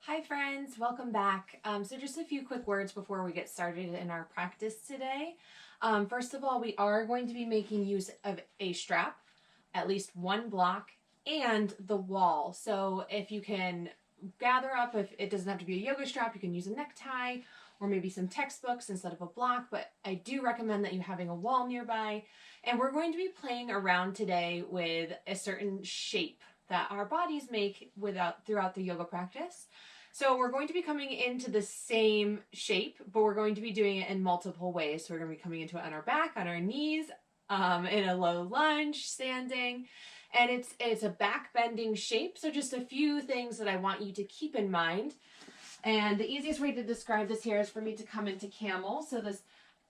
Hi friends, welcome back. So just a few quick words before we get started in our practice today. First of all, we are going to be making use of a strap, at least one block, and the wall. So if you can gather up, if it doesn't have to be a yoga strap, you can use a necktie or maybe some textbooks instead of a block, but I do recommend that you having a wall nearby. And we're going to be playing around today with a certain shape that our bodies make throughout the yoga practice. So we're going to be coming into the same shape, but we're going to be doing it in multiple ways. So we're going to be coming into it on our back, on our knees, in a low lunge, standing. And it's a back bending shape. So just a few things that I want you to keep in mind. And the easiest way to describe this here is for me to come into Camel. So this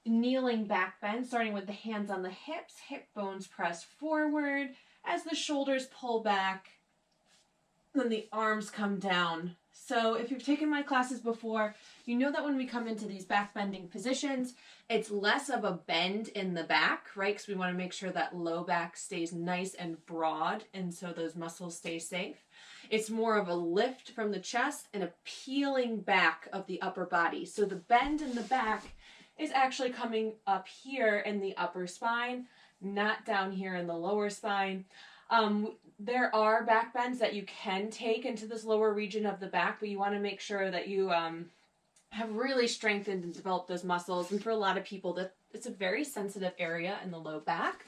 kneeling back bend, starting with the hands on the hips, hip bones press forward as the shoulders pull back, then the arms come down. So if you've taken my classes before, you know that when we come into these back bending positions, it's less of a bend in the back, right? Because we want to make sure that low back stays nice and broad, and so those muscles stay safe. It's more of a lift from the chest and a peeling back of the upper body. So the bend in the back is actually coming up here in the upper spine, not down here in the lower spine. There are back bends that you can take into this lower region of the back, but you want to make sure that you have really strengthened and developed those muscles. And for a lot of people, that it's a very sensitive area in the low back.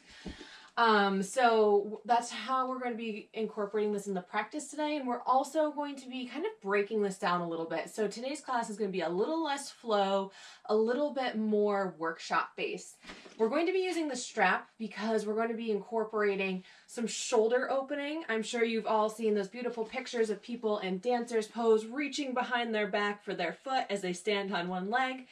So that's how we're going to be incorporating this in the practice today. And we're also going to be kind of breaking this down a little bit. So today's class is going to be a little less flow, a little bit more workshop based. We're going to be using the strap because we're going to be incorporating some shoulder opening. I'm sure you've all seen those beautiful pictures of people in dancers pose, reaching behind their back for their foot as they stand on one leg.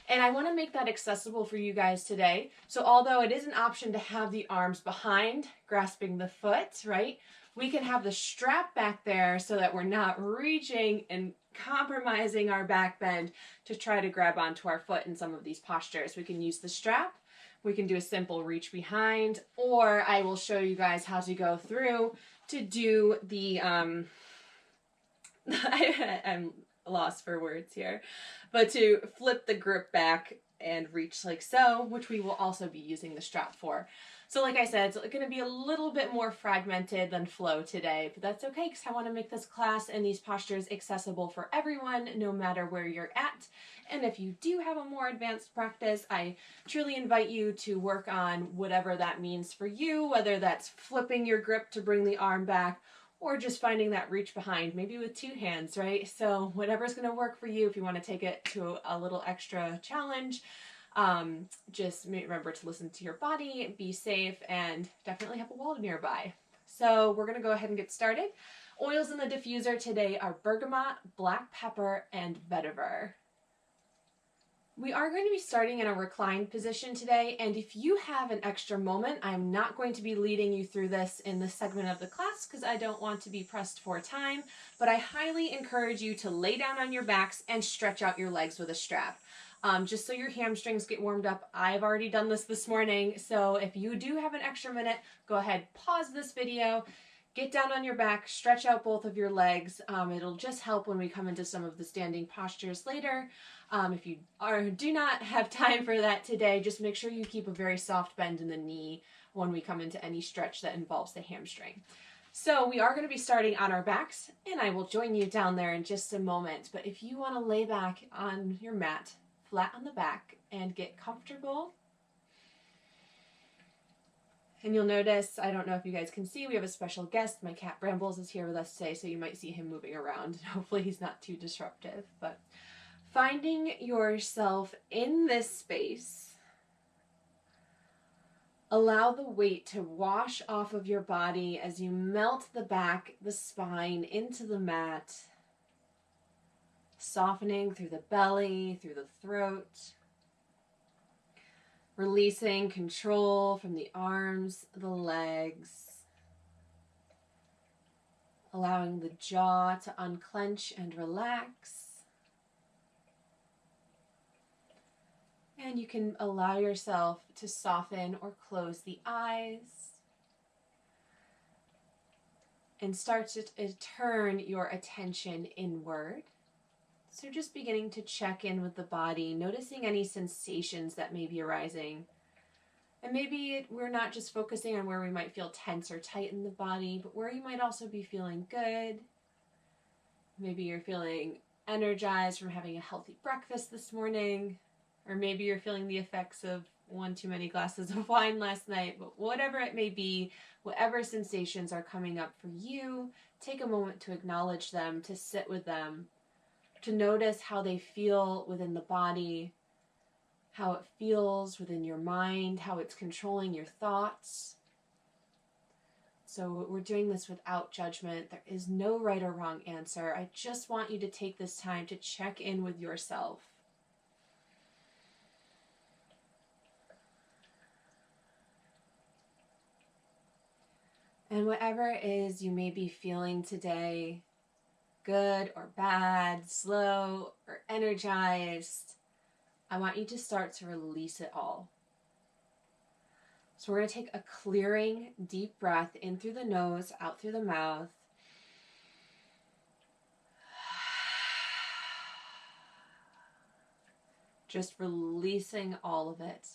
And I want to make that accessible for you guys today. So although it is an option to have the arms behind, grasping the foot, right? We can have the strap back there so that we're not reaching and compromising our back bend to try to grab onto our foot in some of these postures. We can use the strap. We can do a simple reach behind, or I will show you guys how to go through to do the, I'm lost for words here, but to flip the grip back and reach like so, which we will also be using the strap for. So like I said, it's going to be a little bit more fragmented than flow today, but that's okay because I want to make this class and these postures accessible for everyone, no matter where you're at. And if you do have a more advanced practice, I truly invite you to work on whatever that means for you, whether that's flipping your grip to bring the arm back, or just finding that reach behind, maybe with two hands, right? So whatever's gonna work for you, if you wanna take it to a little extra challenge, just remember to listen to your body, be safe, and definitely have a wall nearby. So we're gonna go ahead and get started. Oils in the diffuser today are bergamot, black pepper, and vetiver. We are going to be starting in a reclined position today, and if you have an extra moment, I'm not going to be leading you through this in this segment of the class because I don't want to be pressed for time, but I highly encourage you to lay down on your backs and stretch out your legs with a strap. Just so your hamstrings get warmed up. I've already done this morning, so if you do have an extra minute, go ahead, pause this video, get down on your back, stretch out both of your legs. It'll just help when we come into some of the standing postures later. If you do not have time for that today, just make sure you keep a very soft bend in the knee when we come into any stretch that involves the hamstring. So we are going to be starting on our backs, and I will join you down there in just a moment. But if you want to lay back on your mat, flat on the back, and get comfortable. And you'll notice, I don't know if you guys can see, we have a special guest. My cat Brambles is here with us today, so you might see him moving around. Hopefully he's not too disruptive. But finding yourself in this space, allow the weight to wash off of your body as you melt the back, the spine into the mat, softening through the belly, through the throat. Releasing control from the arms, the legs. Allowing the jaw to unclench and relax. And you can allow yourself to soften or close the eyes. And start to turn your attention inward. So just beginning to check in with the body, noticing any sensations that may be arising. And maybe we're not just focusing on where we might feel tense or tight in the body, but where you might also be feeling good. Maybe you're feeling energized from having a healthy breakfast this morning, or maybe you're feeling the effects of one too many glasses of wine last night. But whatever it may be, whatever sensations are coming up for you, take a moment to acknowledge them, to sit with them, to notice how they feel within the body, how it feels within your mind, how it's controlling your thoughts. So we're doing this without judgment. There is no right or wrong answer. I just want you to take this time to check in with yourself. And whatever it is you may be feeling today, good or bad, slow or energized, I want you to start to release it all. So we're going to take a clearing, deep breath in through the nose, out through the mouth. Just releasing all of it.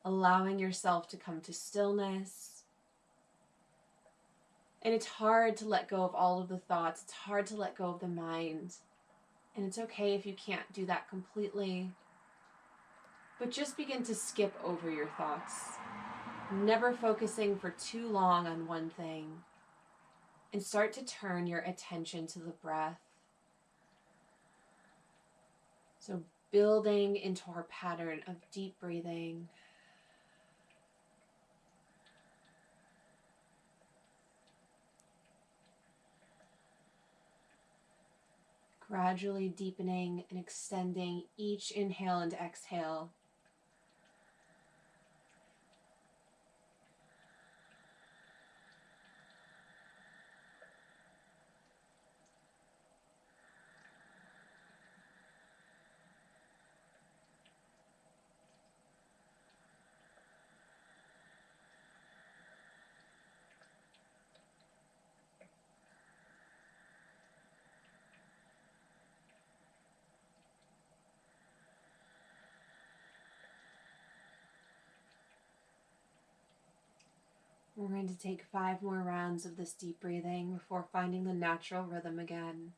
Allowing yourself to come to stillness. And it's hard to let go of all of the thoughts. It's hard to let go of the mind. And it's okay if you can't do that completely. But just begin to skip over your thoughts. Never focusing for too long on one thing. And start to turn your attention to the breath. So building into our pattern of deep breathing. Gradually deepening and extending each inhale and exhale. We're going to take 5 more rounds of this deep breathing before finding the natural rhythm again.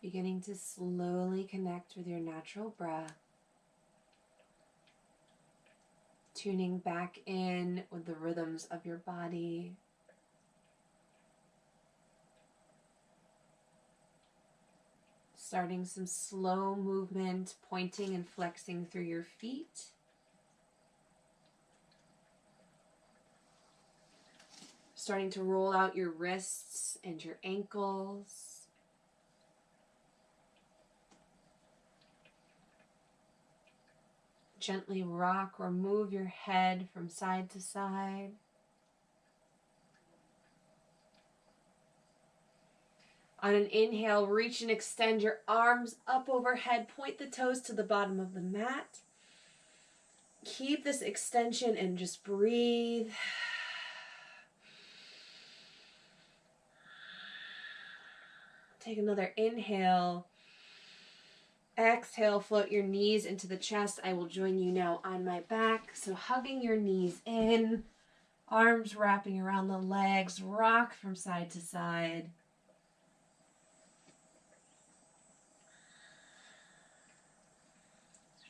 Beginning to slowly connect with your natural breath. Tuning back in with the rhythms of your body. Starting some slow movement, pointing and flexing through your feet. Starting to roll out your wrists and your ankles. Gently rock or move your head from side to side. On an inhale, reach and extend your arms up overhead. Point the toes to the bottom of the mat. Keep this extension and just breathe. Take another inhale. Exhale, float your knees into the chest. I will join you now on my back. So hugging your knees in, Arms wrapping around the legs, rock from side to side.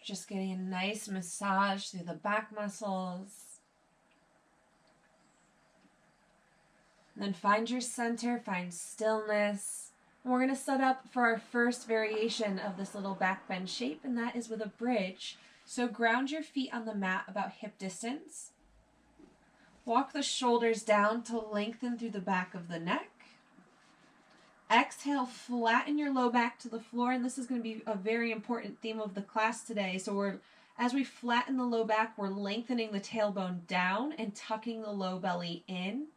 Just getting a nice massage through the back muscles. And then find your center, find stillness. And we're going to set up for our first variation of this little back bend shape, and that is with a bridge. So ground your feet on the mat about hip distance. Walk the shoulders down to lengthen through the back of the neck. Exhale, flatten your low back to the floor, and this is going to be a very important theme of the class today. So as we flatten the low back, we're lengthening the tailbone down and tucking the low belly in.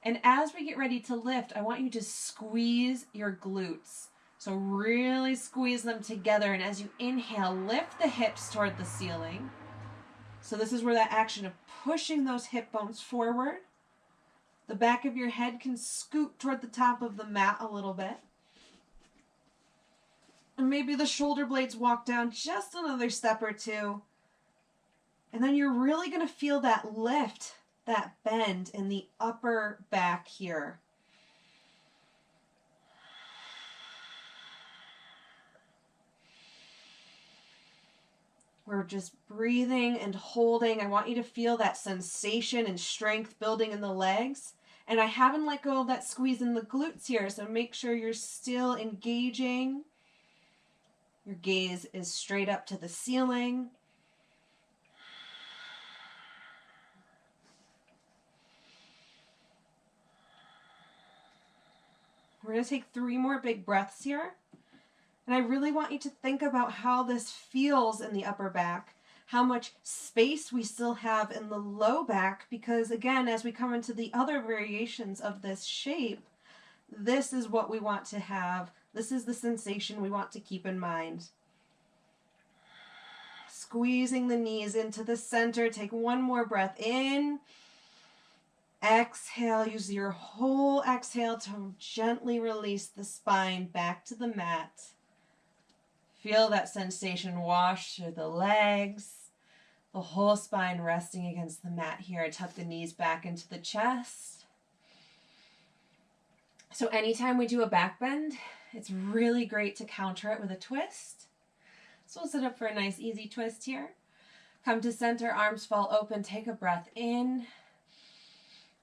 And as we get ready to lift, I want you to squeeze your glutes. So really squeeze them together, and as you inhale, lift the hips toward the ceiling. So this is where that action of pushing those hip bones forward. The back of your head can scoot toward the top of the mat a little bit. And maybe the shoulder blades walk down just another step or two. And then you're really going to feel that lift, that bend in the upper back here. We're just breathing and holding. I want you to feel that sensation and strength building in the legs. And I haven't let go of that squeeze in the glutes here, so make sure you're still engaging. Your gaze is straight up to the ceiling. We're going to take 3 more big breaths here. And I really want you to think about how this feels in the upper back, how much space we still have in the low back, because again, as we come into the other variations of this shape, this is what we want to have. This is the sensation we want to keep in mind. Squeezing the knees into the center. Take 1 more breath in. Exhale. Use your whole exhale to gently release the spine back to the mat. Feel that sensation wash through the legs, the whole spine resting against the mat here. Tuck the knees back into the chest. So anytime we do a back bend, it's really great to counter it with a twist. So we'll set up for a nice easy twist here. Come to center, arms fall open, take a breath in.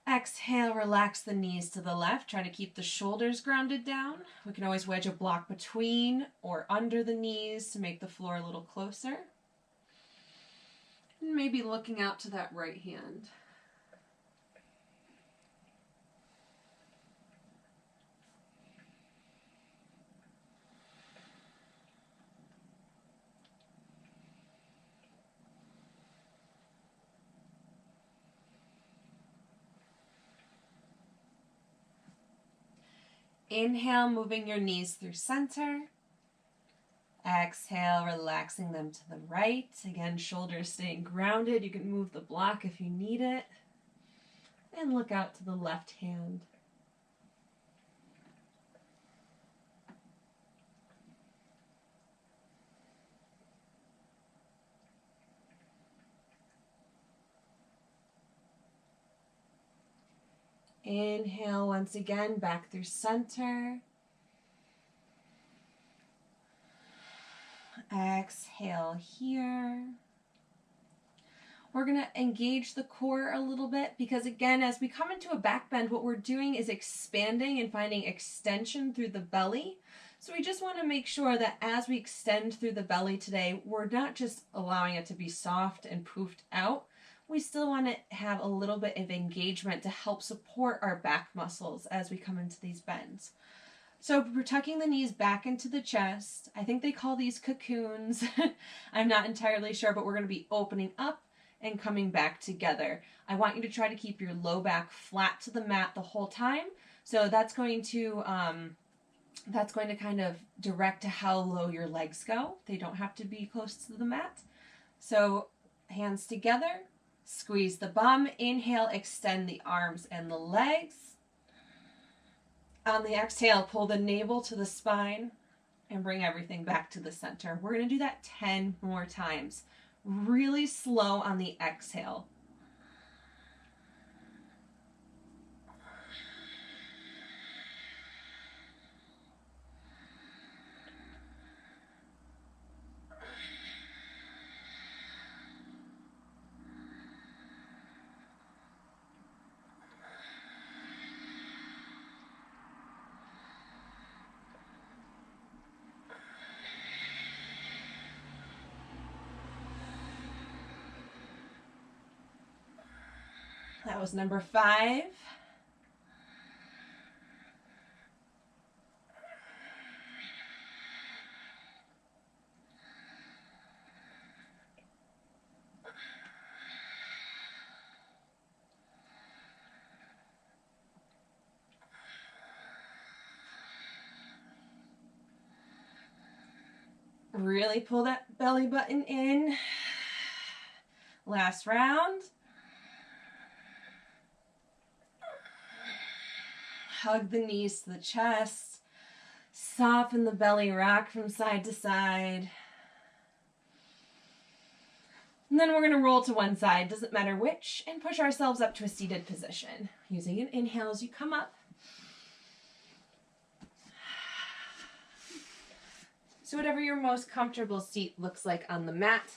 Exhale, relax the knees to the left. Try to keep the shoulders grounded down. We can always wedge a block between or under the knees to make the floor a little closer. And maybe looking out to that right hand. Inhale, moving your knees through center. Exhale, relaxing them to the right. Again, shoulders staying grounded. You can move the block if you need it. And look out to the left hand. Inhale once again, back through center. Exhale here. We're going to engage the core a little bit because, again, as we come into a back bend, what we're doing is expanding and finding extension through the belly. So we just want to make sure that as we extend through the belly today, we're not just allowing it to be soft and poofed out. We still want to have a little bit of engagement to help support our back muscles as we come into these bends. So we're tucking the knees back into the chest. I think they call these cocoons. I'm not entirely sure, but we're going to be opening up and coming back together. I want you to try to keep your low back flat to the mat the whole time. So that's going to kind of direct to how low your legs go. They don't have to be close to the mat. So hands together. Squeeze the bum. Inhale, extend the arms and the legs. On the exhale, pull the navel to the spine and bring everything back to the center. We're going to do that 10 more times. Really slow on the exhale. That was number 5. Really pull that belly button in. Last round. Hug the knees to the chest. Soften the belly, rock from side to side. And then we're going to roll to one side, doesn't matter which, and push ourselves up to a seated position. Using an inhale as you come up. So whatever your most comfortable seat looks like on the mat.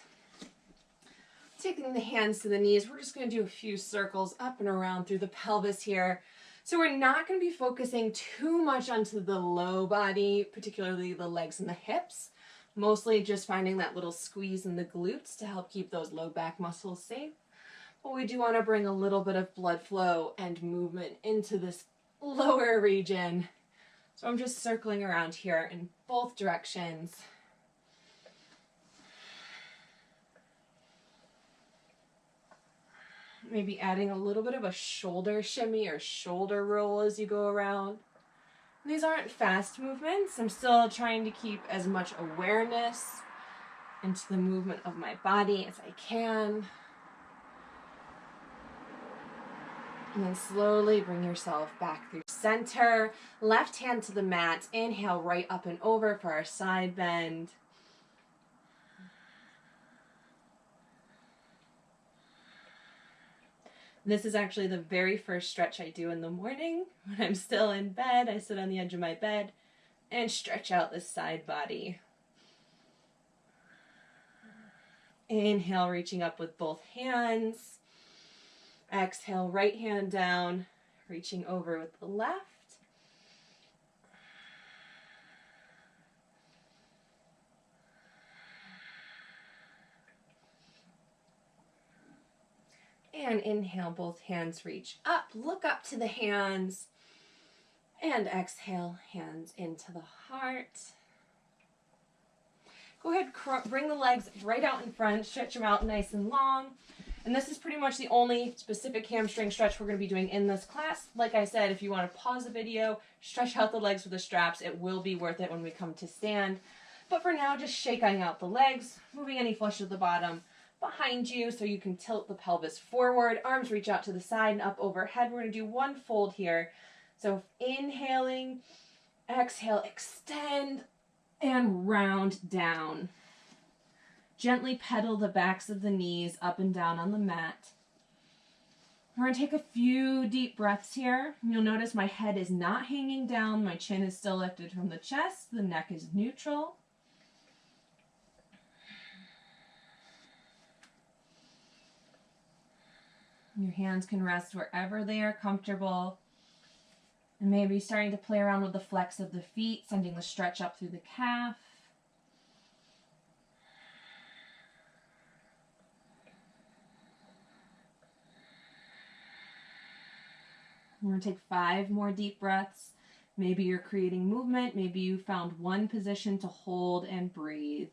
Taking the hands to the knees, we're just going to do a few circles up and around through the pelvis here. So we're not going to be focusing too much onto the low body, particularly the legs and the hips. Mostly just finding that little squeeze in the glutes to help keep those low back muscles safe. But we do want to bring a little bit of blood flow and movement into this lower region. So I'm just circling around here in both directions. Maybe adding a little bit of a shoulder shimmy or shoulder roll as you go around. These aren't fast movements. I'm still trying to keep as much awareness into the movement of my body as I can. And then slowly bring yourself back through center. Left hand to the mat. Inhale right up and over for our side bend. This is actually the very first stretch I do in the morning. When I'm still in bed, I sit on the edge of my bed and stretch out the side body. Inhale, reaching up with both hands. Exhale, right hand down, reaching over with the left. And inhale, both hands reach up, look up to the hands. And exhale, hands into the heart. Go ahead, bring the legs right out in front, stretch them out nice and long. And this is pretty much the only specific hamstring stretch we're going to be doing in this class. Like I said, if you want to pause the video, stretch out the legs with the straps, it will be worth it when we come to stand. But for now, just shaking out the legs, moving any flesh at the bottom behind you so you can tilt the pelvis forward. Arms reach out to the side and up overhead. We're going to do one fold here. So inhaling, exhale, extend, and round down. Gently pedal the backs of the knees up and down on the mat. We're going to take a few deep breaths here. You'll notice my head is not hanging down. My chin is still lifted from the chest. The neck is neutral. Your hands can rest wherever they are comfortable. And maybe starting to play around with the flex of the feet, sending the stretch up through the calf. We're going to take 5 more deep breaths. Maybe you're creating movement. Maybe you found one position to hold and breathe.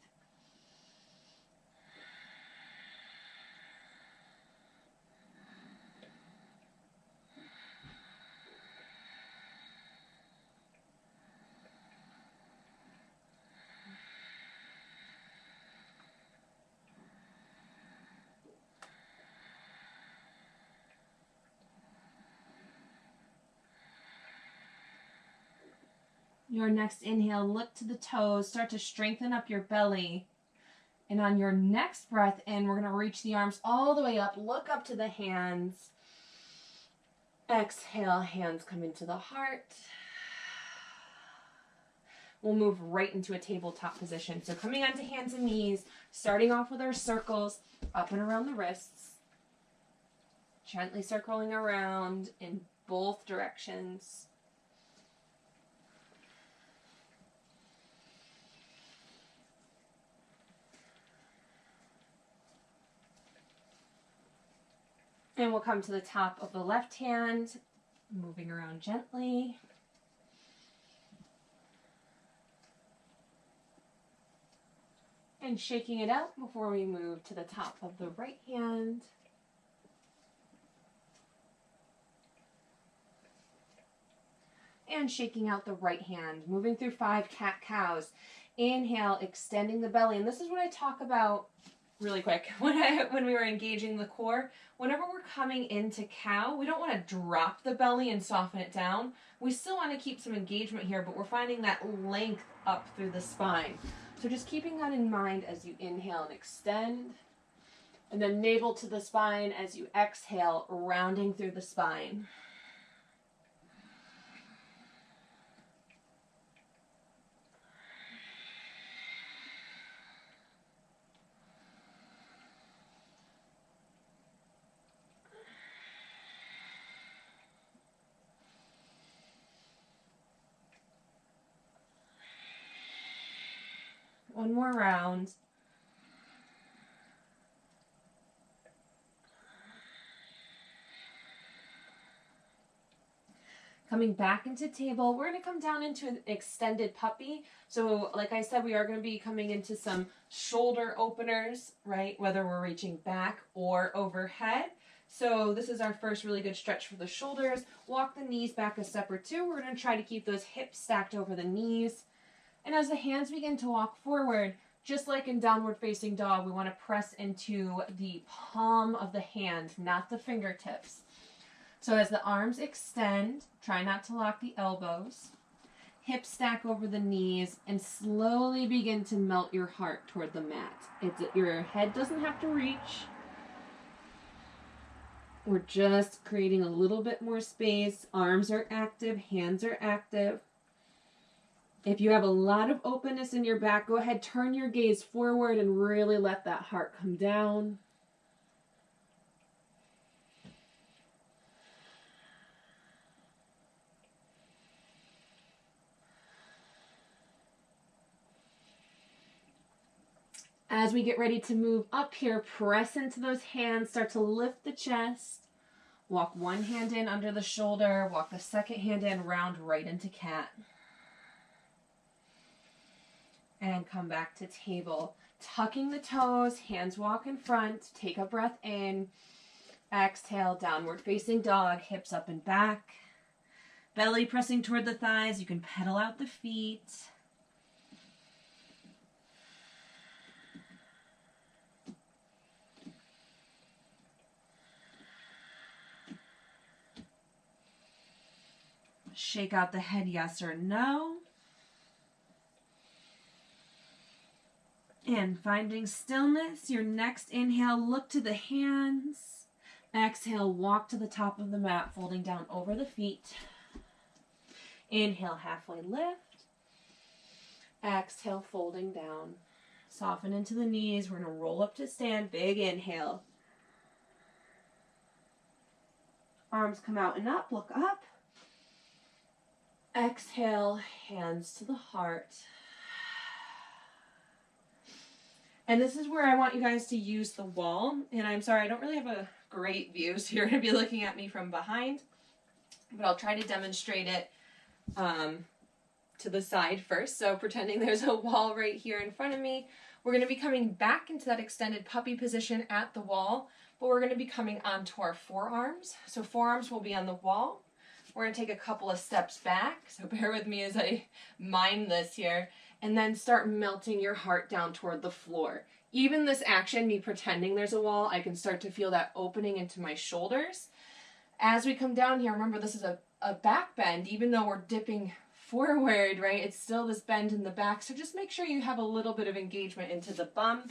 Your next inhale, look to the toes, start to strengthen up your belly. And on your next breath in, we're going to reach the arms all the way up, look up to the hands. Exhale, hands come into the heart. We'll move right into a tabletop position. So coming onto hands and knees, starting off with our circles up and around the wrists. Gently circling around in both directions. And we'll come to the top of the left hand, moving around gently. And shaking it out before we move to the top of the right hand. And shaking out the right hand, moving through 5 cat-cows. Inhale, extending the belly. And this is what I talk about really quick when we were engaging the core. Whenever we're coming into cow, we don't want to drop the belly and soften it down. We still want to keep some engagement here, but we're finding that length up through the spine. So just keeping that in mind as you inhale and extend. And then navel to the spine as you exhale, rounding through the spine. One more round. Coming back into table, we're going to come down into an extended puppy. So like I said, we are going to be coming into some shoulder openers, right? Whether we're reaching back or overhead. So this is our first really good stretch for the shoulders. Walk the knees back a step or two. We're going to try to keep those hips stacked over the knees. And as the hands begin to walk forward, just like in downward facing dog, we want to press into the palm of the hand, not the fingertips. So as the arms extend, try not to lock the elbows. Hips stack over the knees and slowly begin to melt your heart toward the mat. Your head doesn't have to reach. We're just creating a little bit more space. Arms are active, hands are active. If you have a lot of openness in your back, go ahead, turn your gaze forward and really let that heart come down. As we get ready to move up here, press into those hands, start to lift the chest. Walk one hand in under the shoulder, walk the second hand in, round right into cat. And come back to table. Tucking the toes, hands walk in front, take a breath in. Exhale, downward facing dog, hips up and back. Belly pressing toward the thighs, you can pedal out the feet. Shake out the head, yes or no. And finding stillness, your next inhale, look to the hands. Exhale, walk to the top of the mat, folding down over the feet. Inhale, halfway lift. Exhale, folding down. Soften into the knees. We're going to roll up to stand. Big inhale. Arms come out and up. Look up. Exhale, hands to the heart. And this is where I want you guys to use the wall. And I'm sorry, I don't really have a great view, so you're going to be looking at me from behind. But I'll try to demonstrate it to the side first. So pretending there's a wall right here in front of me. We're going to be coming back into that extended puppy position at the wall. But we're going to be coming onto our forearms. So forearms will be on the wall. We're going to take a couple of steps back. So bear with me as I mime this here. And then start melting your heart down toward the floor. Even this action, me pretending there's a wall, I can start to feel that opening into my shoulders. As we come down here, remember this is a back bend, even though we're dipping forward, right? It's still this bend in the back. So just make sure you have a little bit of engagement into the bum.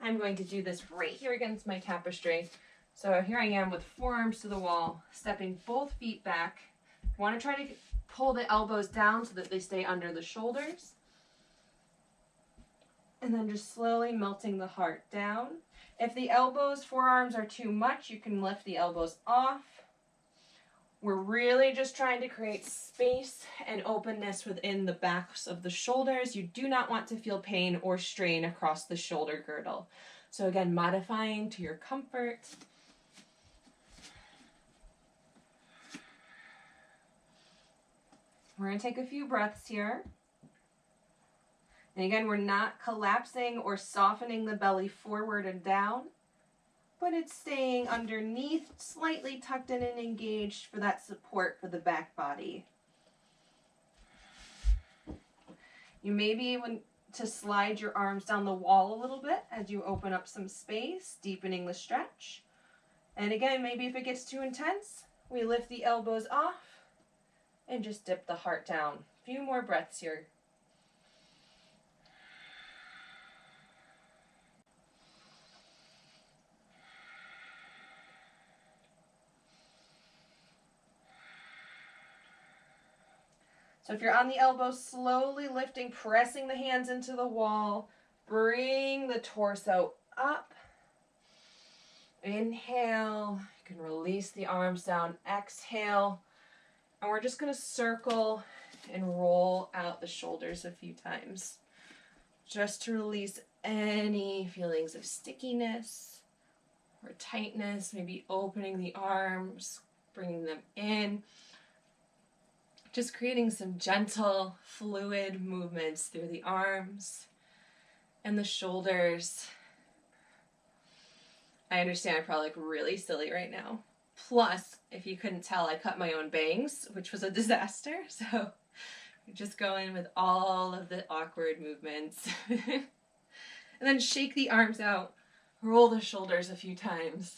I'm going to do this right here against my tapestry. So here I am with forearms to the wall, stepping both feet back. Want to try to pull the elbows down so that they stay under the shoulders. And then just slowly melting the heart down. If the elbows, forearms are too much, you can lift the elbows off. We're really just trying to create space and openness within the backs of the shoulders. You do not want to feel pain or strain across the shoulder girdle. So again, modifying to your comfort. We're going to take a few breaths here. And again, we're not collapsing or softening the belly forward and down, but it's staying underneath, slightly tucked in and engaged for that support for the back body. You may be able to slide your arms down the wall a little bit as you open up some space, deepening the stretch. And again, maybe if it gets too intense, we lift the elbows off and just dip the heart down. A few more breaths here. So if you're on the elbows, slowly lifting, pressing the hands into the wall, bring the torso up. Inhale, you can release the arms down, exhale, and we're just going to circle and roll out the shoulders a few times, just to release any feelings of stickiness or tightness, maybe opening the arms, bringing them in. Just creating some gentle, fluid movements through the arms and the shoulders. I understand I probably look really silly right now. Plus, if you couldn't tell, I cut my own bangs, which was a disaster. So just go in with all of the awkward movements. And then shake the arms out, roll the shoulders a few times.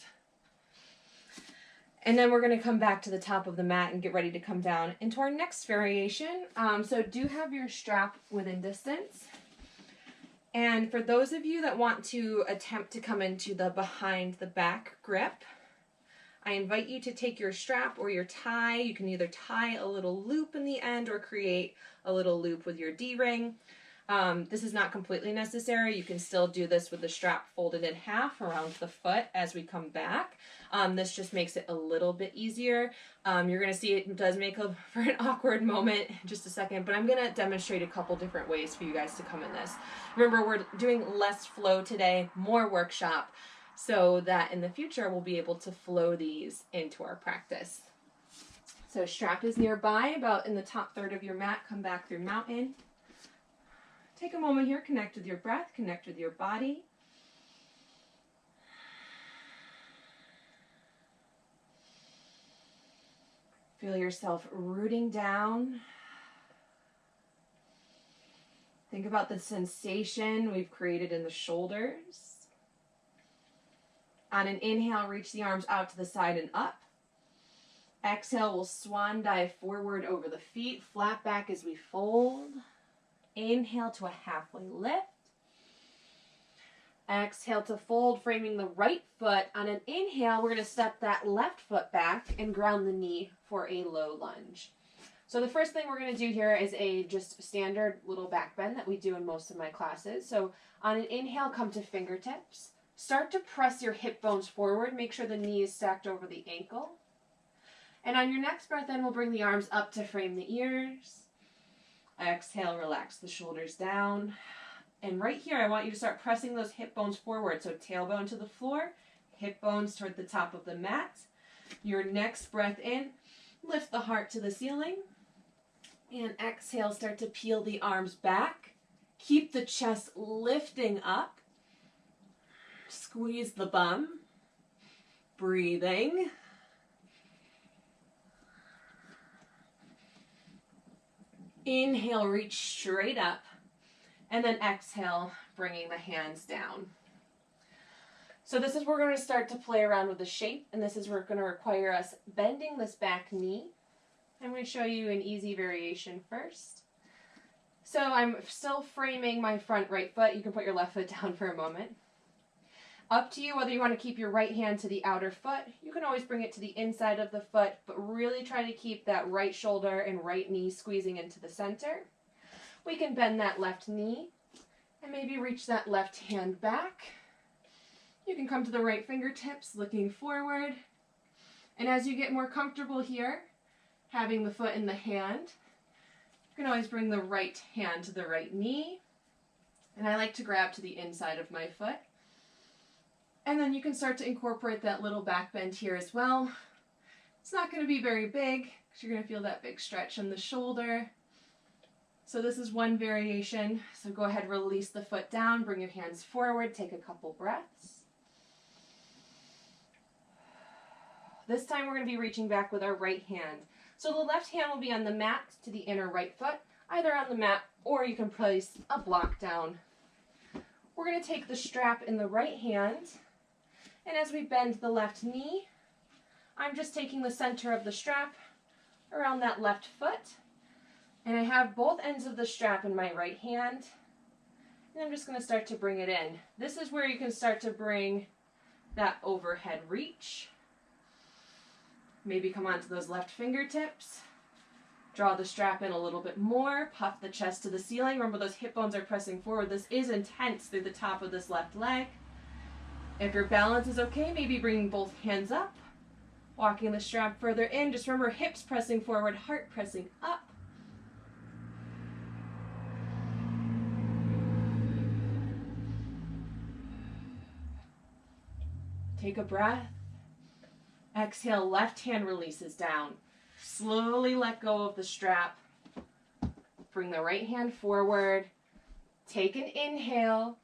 And then we're going to come back to the top of the mat and get ready to come down into our next variation. So do have your strap within distance. And for those of you that want to attempt to come into the behind the back grip, I invite you to take your strap or your tie. You can either tie a little loop in the end or create a little loop with your D-ring. This is not completely necessary. You can still do this with the strap folded in half around the foot as we come back. This just makes it a little bit easier. You're going to see it does make for an awkward moment in just a second, but I'm going to demonstrate a couple different ways for you guys to come in this. Remember, we're doing less flow today, more workshop, so that in the future we'll be able to flow these into our practice. So strap is nearby, about in the top third of your mat. Come back through mountain. Take a moment here, connect with your breath, connect with your body. Feel yourself rooting down. Think about the sensation we've created in the shoulders. On an inhale, reach the arms out to the side and up. Exhale, we'll swan dive forward over the feet, flat back as we fold. Inhale to a halfway lift. Exhale to fold, framing the right foot. On an inhale, we're going to step that left foot back and ground the knee for a low lunge. So the first thing we're going to do here is a just standard little back bend that we do in most of my classes. So on an inhale, come to fingertips. Start to press your hip bones forward. Make sure the knee is stacked over the ankle. And on your next breath in, we'll bring the arms up to frame the ears. Exhale, relax the shoulders down. And right here, I want you to start pressing those hip bones forward. So tailbone to the floor, hip bones toward the top of the mat. Your next breath in, lift the heart to the ceiling. And exhale, start to peel the arms back. Keep the chest lifting up. Squeeze the bum. Breathing. Inhale, reach straight up. And then exhale, bringing the hands down. So this is where we're going to start to play around with the shape. And this is where it's going to require us bending this back knee. I'm going to show you an easy variation first. So I'm still framing my front right foot. You can put your left foot down for a moment. Up to you whether you want to keep your right hand to the outer foot. You can always bring it to the inside of the foot, but really try to keep that right shoulder and right knee squeezing into the center. We can bend that left knee and maybe reach that left hand back. You can come to the right fingertips, looking forward. And as you get more comfortable here, having the foot in the hand, you can always bring the right hand to the right knee. And I like to grab to the inside of my foot. And then you can start to incorporate that little back bend here as well. It's not going to be very big because you're going to feel that big stretch in the shoulder. So this is one variation. So go ahead, release the foot down, bring your hands forward, take a couple breaths. This time we're going to be reaching back with our right hand. So the left hand will be on the mat to the inner right foot, either on the mat or you can place a block down. We're going to take the strap in the right hand, and as we bend the left knee, I'm just taking the center of the strap around that left foot, and I have both ends of the strap in my right hand, and I'm just going to start to bring it in. This is where you can start to bring that overhead reach. Maybe come onto those left fingertips. Draw the strap in a little bit more. Puff the chest to the ceiling. Remember, those hip bones are pressing forward. This is intense through the top of this left leg. If your balance is okay, maybe bringing both hands up. Walking the strap further in. Just remember, hips pressing forward, heart pressing up. Take a breath. Exhale, left hand releases down. Slowly let go of the strap. Bring the right hand forward. Take an inhale.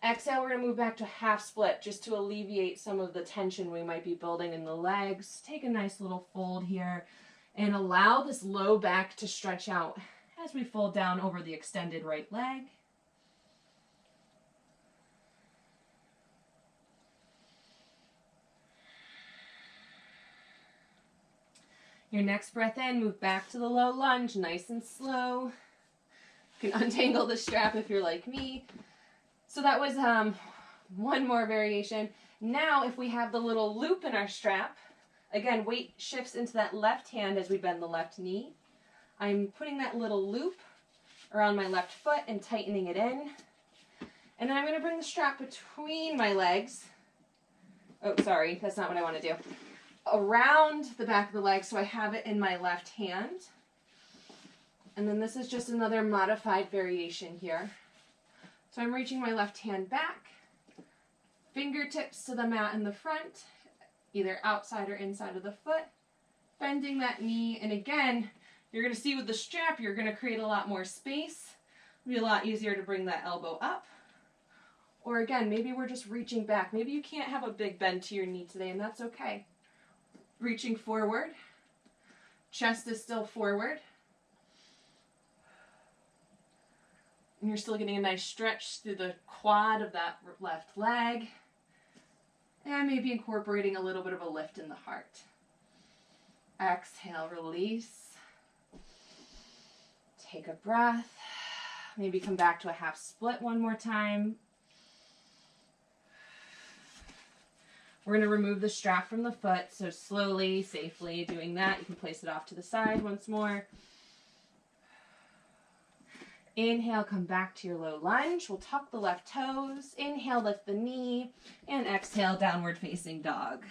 Exhale, we're going to move back to half split just to alleviate some of the tension we might be building in the legs. Take a nice little fold here and allow this low back to stretch out as we fold down over the extended right leg. Your next breath in, move back to the low lunge, nice and slow. You can untangle the strap if you're like me. So that was one more variation. Now, if we have the little loop in our strap, again, weight shifts into that left hand as we bend the left knee. I'm putting that little loop around my left foot and tightening it in. And then I'm going to bring the strap between my legs. Oh, sorry, that's not what I want to do. Around the back of the leg so I have it in my left hand. And then this is just another modified variation here. So I'm reaching my left hand back, fingertips to the mat in the front, either outside or inside of the foot, bending that knee, and again, you're going to see with the strap, you're going to create a lot more space. It'll be a lot easier to bring that elbow up. Or again, maybe we're just reaching back. Maybe you can't have a big bend to your knee today, and that's okay. Reaching forward, chest is still forward. And you're still getting a nice stretch through the quad of that left leg. And maybe incorporating a little bit of a lift in the heart. Exhale, release. Take a breath. Maybe come back to a half split one more time. We're going to remove the strap from the foot, so slowly, safely doing that. You can place it off to the side once more. Inhale, come back to your low lunge. We'll tuck the left toes. Inhale, lift the knee. And exhale, downward facing dog.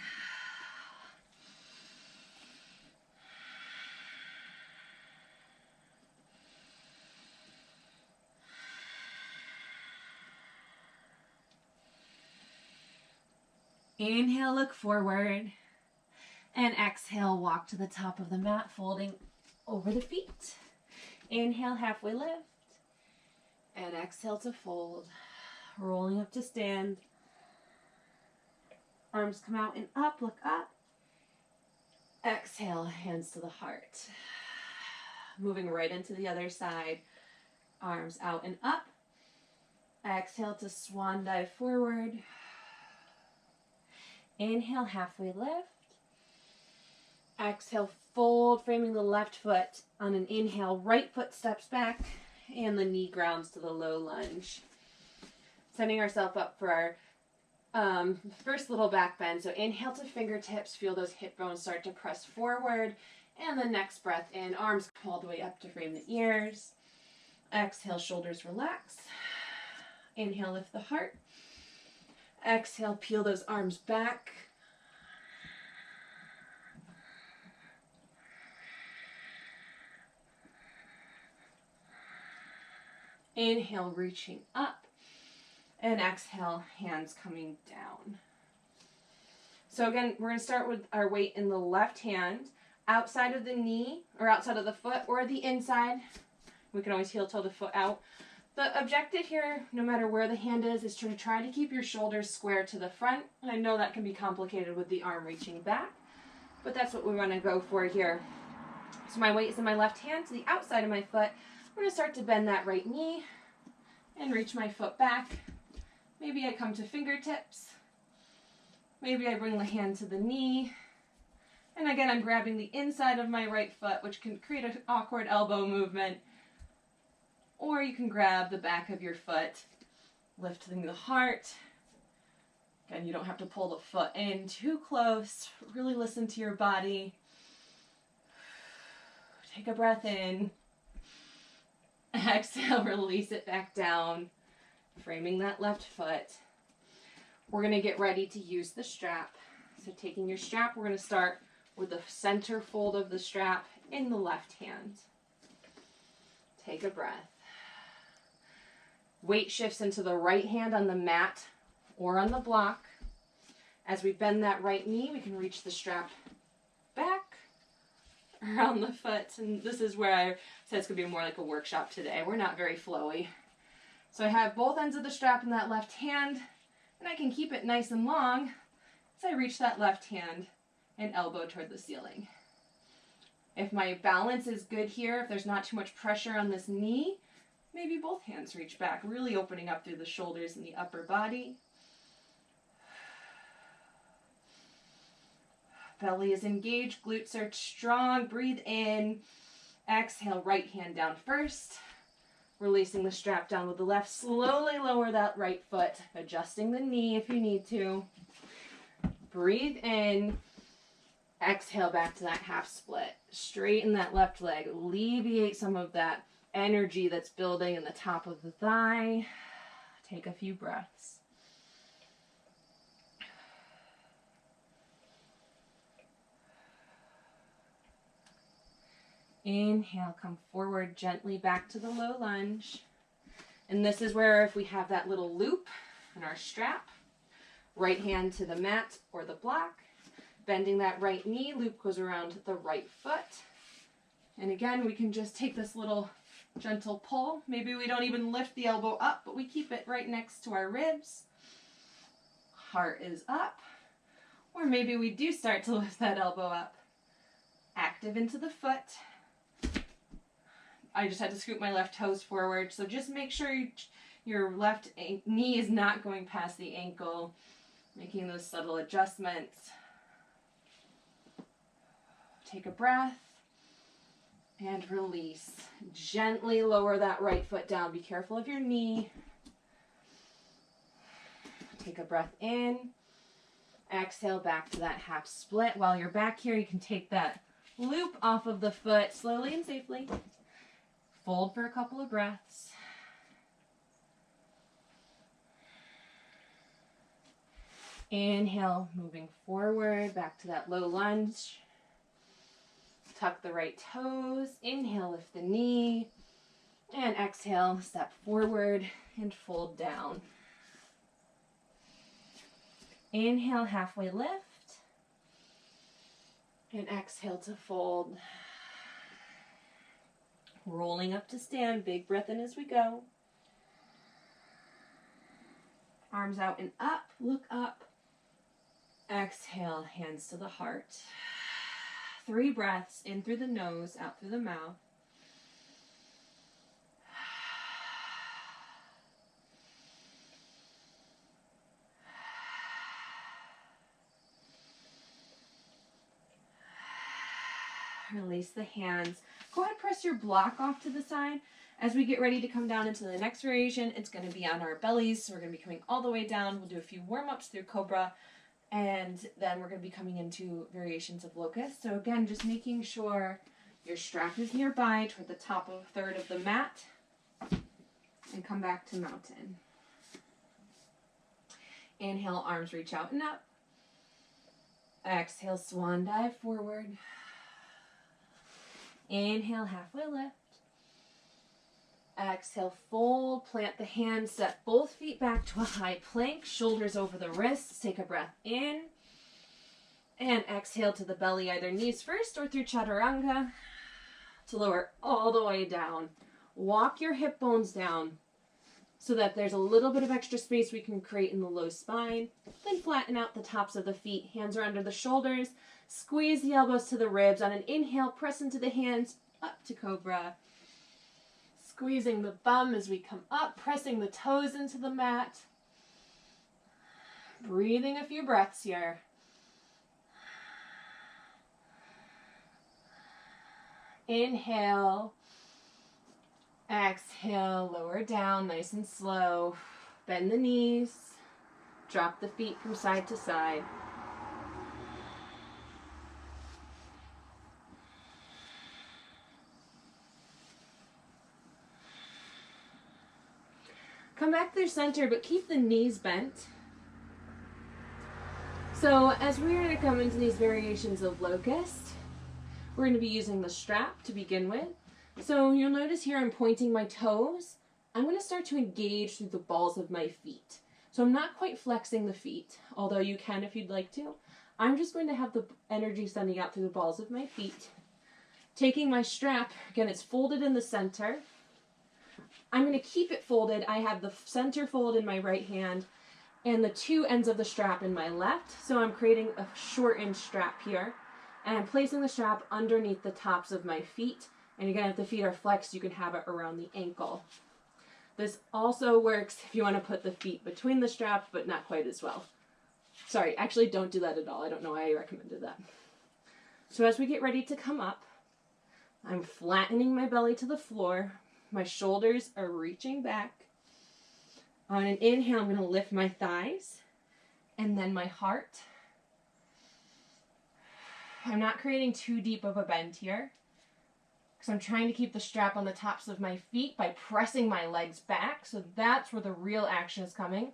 Inhale, look forward, and exhale, walk to the top of the mat, folding over the feet. Inhale, halfway lift, and exhale to fold, rolling up to stand. Arms come out and up, look up. Exhale, hands to the heart. Moving right into the other side, arms out and up. Exhale to swan dive forward. Inhale, halfway lift. Exhale, fold, framing the left foot on an inhale. Right foot steps back, and the knee grounds to the low lunge. Setting ourselves up for our first little back bend. So inhale to fingertips, feel those hip bones start to press forward. And the next breath in, arms all the way up to frame the ears. Exhale, shoulders relax. Inhale, lift the heart. Exhale, peel those arms back. Inhale, reaching up. And exhale, hands coming down. So again, we're going to start with our weight in the left hand, outside of the knee, or outside of the foot, or the inside. We can always heel toe the foot out. The objective here, no matter where the hand is to try to keep your shoulders square to the front. And I know that can be complicated with the arm reaching back, but that's what we want to go for here. So my weight is in my left hand to the outside of my foot. I'm going to start to bend that right knee and reach my foot back. Maybe I come to fingertips. Maybe I bring the hand to the knee. And again, I'm grabbing the inside of my right foot, which can create an awkward elbow movement. Or you can grab the back of your foot, lifting the heart. Again, you don't have to pull the foot in too close. Really listen to your body. Take a breath in. Exhale, release it back down, framing that left foot. We're going to get ready to use the strap. So taking your strap, we're going to start with the center fold of the strap in the left hand. Take a breath. Weight shifts into the right hand on the mat or on the block. As we bend that right knee, we can reach the strap back around the foot. And this is where I said it's going to be more like a workshop today. We're not very flowy. So I have both ends of the strap in that left hand, and I can keep it nice and long as I reach that left hand and elbow toward the ceiling. If my balance is good here, if there's not too much pressure on this knee, maybe both hands reach back, really opening up through the shoulders and the upper body. Belly is engaged, glutes are strong. Breathe in. Exhale, right hand down first. Releasing the strap down with the left. Slowly lower that right foot, adjusting the knee if you need to. Breathe in. Exhale back to that half split. Straighten that left leg. Alleviate some of that energy that's building in the top of the thigh. Take a few breaths. Inhale, come forward gently back to the low lunge. And this is where if we have that little loop in our strap, right hand to the mat or the block, bending that right knee, loop goes around the right foot. And again, we can just take this little gentle pull. Maybe we don't even lift the elbow up, but we keep it right next to our ribs. Heart is up. Or maybe we do start to lift that elbow up. Active into the foot. I just had to scoop my left toes forward, so just make sure your left knee is not going past the ankle, making those subtle adjustments. Take a breath and release. Gently lower that right foot down. Be careful of your knee. Take a breath in. Exhale back to that half split. While you're back here, you can take that loop off of the foot slowly and safely. Fold for a couple of breaths. Inhale, moving forward, back to that low lunge. Tuck the right toes. Inhale, lift the knee. And exhale, step forward and fold down. Inhale, halfway lift. And exhale to fold. Rolling up to stand. Big breath in as we go. Arms out and up. Look up. Exhale, hands to the heart. 3 breaths, in through the nose, out through the mouth. Release the hands. Go ahead, press your block off to the side. As we get ready to come down into the next variation, it's going to be on our bellies, so we're going to be coming all the way down. We'll do a few warm-ups through Cobra, and then we're going to be coming into variations of Locust. So again, just making sure your strap is nearby toward the top of third of the mat, and come back to mountain. Inhale, arms reach out and up. Exhale, swan dive forward. Inhale, halfway lift. Exhale, fold, plant the hands, step both feet back to a high plank, shoulders over the wrists. Take a breath in. And exhale to the belly, either knees first or through chaturanga to lower all the way down. Walk your hip bones down so that there's a little bit of extra space we can create in the low spine. Then flatten out the tops of the feet. Hands are under the shoulders. Squeeze the elbows to the ribs. On an inhale, press into the hands, up to cobra. Squeezing the bum as we come up, pressing the toes into the mat. Breathing a few breaths here. Inhale. Exhale, lower down, nice and slow. Bend the knees. Drop the feet from side to side. Come back through center, but keep the knees bent. So as we're going to come into these variations of Locust, we're going to be using the strap to begin with. So you'll notice here I'm pointing my toes. I'm going to start to engage through the balls of my feet. So I'm not quite flexing the feet, although you can if you'd like to. I'm just going to have the energy sending out through the balls of my feet. Taking my strap, again it's folded in the center. I'm going to keep it folded. I have the center fold in my right hand and the two ends of the strap in my left. So I'm creating a shortened strap here. And I'm placing the strap underneath the tops of my feet. And again, if the feet are flexed, you can have it around the ankle. This also works if you want to put the feet between the strap, but not quite as well. Sorry, actually don't do that at all. I don't know why I recommended that. So as we get ready to come up, I'm flattening my belly to the floor. My shoulders are reaching back. On an inhale, I'm going to lift my thighs and then my heart. I'm not creating too deep of a bend here because I'm trying to keep the strap on the tops of my feet by pressing my legs back. So that's where the real action is coming.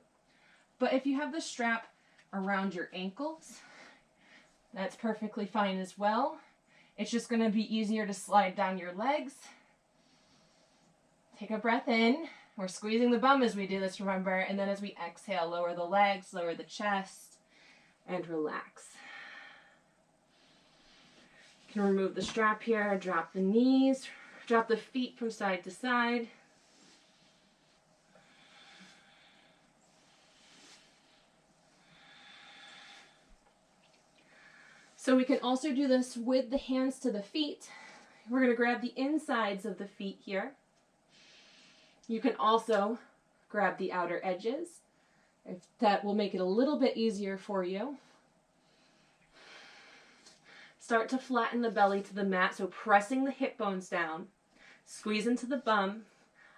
But if you have the strap around your ankles, that's perfectly fine as well. It's just going to be easier to slide down your legs. Take a breath in. We're squeezing the bum as we do this, remember. And then as we exhale, lower the legs, lower the chest, and relax. You can remove the strap here, drop the knees, drop the feet from side to side. So we can also do this with the hands to the feet. We're going to grab the insides of the feet here. You can also grab the outer edges. If that will make it a little bit easier for you. Start to flatten the belly to the mat, so pressing the hip bones down. Squeeze into the bum.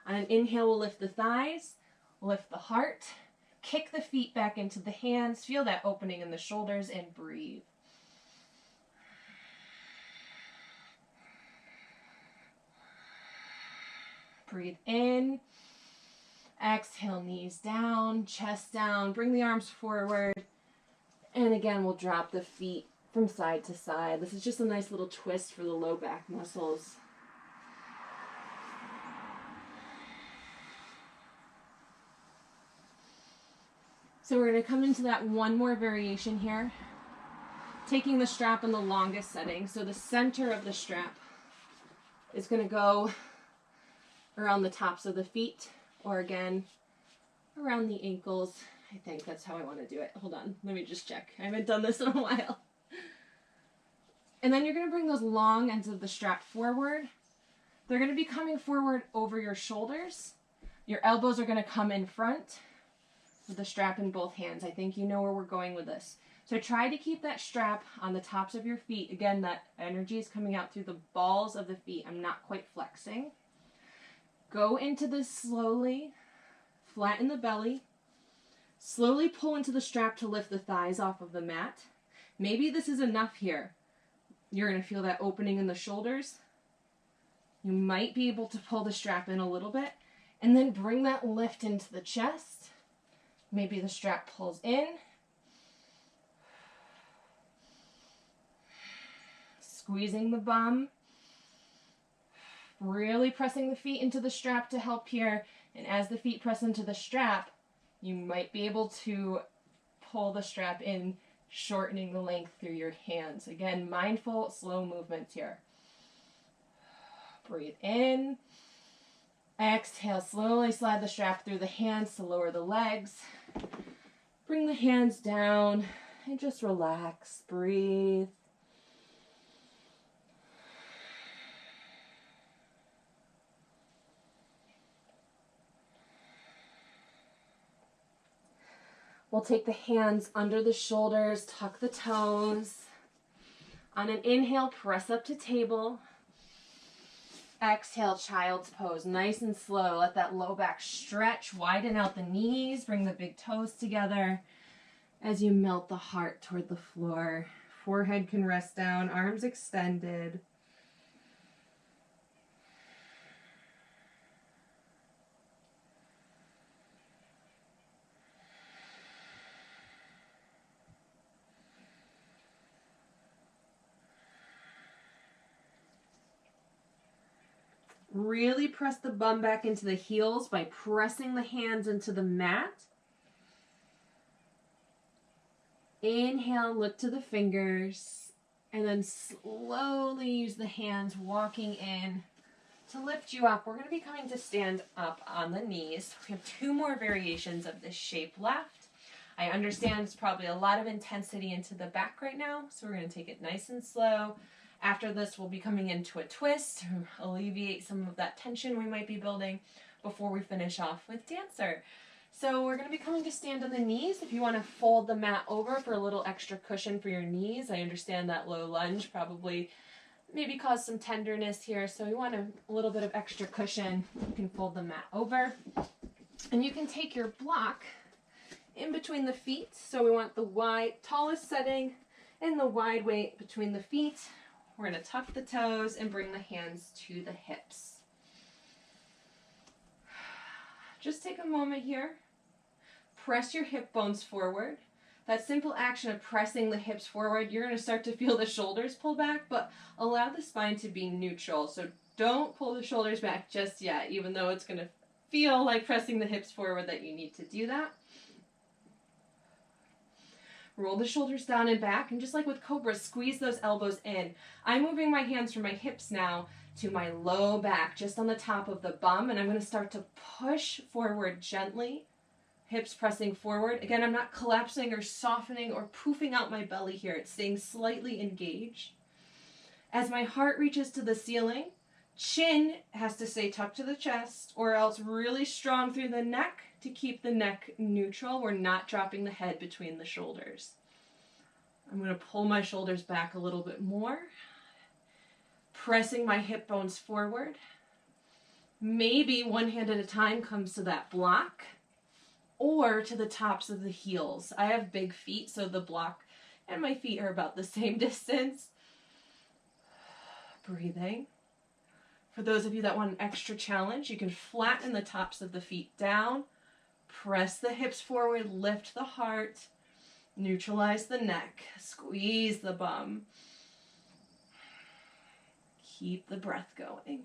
On an inhale, we'll lift the thighs, lift the heart, kick the feet back into the hands, feel that opening in the shoulders, and breathe. Breathe in. Exhale, knees down, chest down. Bring the arms forward. And again, we'll drop the feet from side to side. This is just a nice little twist for the low back muscles. So we're going to come into that one more variation here. Taking the strap in the longest setting. So the center of the strap is going to go around the tops of the feet, or again, around the ankles. I think that's how I want to do it. Hold on, let me just check. I haven't done this in a while. And then you're going to bring those long ends of the strap forward. They're going to be coming forward over your shoulders. Your elbows are going to come in front with the strap in both hands. I think you know where we're going with this. So try to keep that strap on the tops of your feet. Again, that energy is coming out through the balls of the feet. I'm not quite flexing. Go into this slowly. Flatten the belly. Slowly pull into the strap to lift the thighs off of the mat. Maybe this is enough here. You're going to feel that opening in the shoulders. You might be able to pull the strap in a little bit and then bring that lift into the chest. Maybe the strap pulls in. Squeezing the bum. Really pressing the feet into the strap to help here. And as the feet press into the strap, you might be able to pull the strap in shortening the length through your hands. Again, mindful, slow movements here. Breathe in. Exhale, slowly slide the strap through the hands to lower the legs. Bring the hands down and just relax. Breathe. We'll take the hands under the shoulders, tuck the toes. On an inhale, press up to table. Exhale, child's pose, nice and slow. Let that low back stretch, widen out the knees, bring the big toes together as you melt the heart toward the floor. Forehead can rest down, arms extended. Really press the bum back into the heels by pressing the hands into the mat. Inhale, look to the fingers, and then slowly use the hands walking in to lift you up. We're going to be coming to stand up on the knees. We have 2 more variations of this shape left. I understand it's probably a lot of intensity into the back right now, so we're going to take it nice and slow. After this, we'll be coming into a twist to alleviate some of that tension we might be building before we finish off with dancer. So we're going to be coming to stand on the knees. If you want to fold the mat over for a little extra cushion for your knees, I understand that low lunge probably maybe caused some tenderness here. So you want a little bit of extra cushion, you can fold the mat over. And you can take your block in between the feet. So we want the wide, tallest setting and the wide weight between the feet. We're going to tuck the toes and bring the hands to the hips. Just take a moment here. Press your hip bones forward. That simple action of pressing the hips forward, you're going to start to feel the shoulders pull back, but allow the spine to be neutral. So don't pull the shoulders back just yet, even though it's going to feel like pressing the hips forward that you need to do that. Roll the shoulders down and back, and just like with Cobra, squeeze those elbows in. I'm moving my hands from my hips now to my low back, just on the top of the bum, and I'm going to start to push forward gently, hips pressing forward. Again, I'm not collapsing or softening or poofing out my belly here. It's staying slightly engaged. As my heart reaches to the ceiling, chin has to stay tucked to the chest, or else really strong through the neck to keep the neck neutral. We're not dropping the head between the shoulders. I'm going to pull my shoulders back a little bit more, pressing my hip bones forward. Maybe one hand at a time comes to that block or to the tops of the heels. I have big feet, so the block and my feet are about the same distance. Breathing. For those of you that want an extra challenge, you can flatten the tops of the feet down, press the hips forward, lift the heart, neutralize the neck, squeeze the bum. Keep the breath going.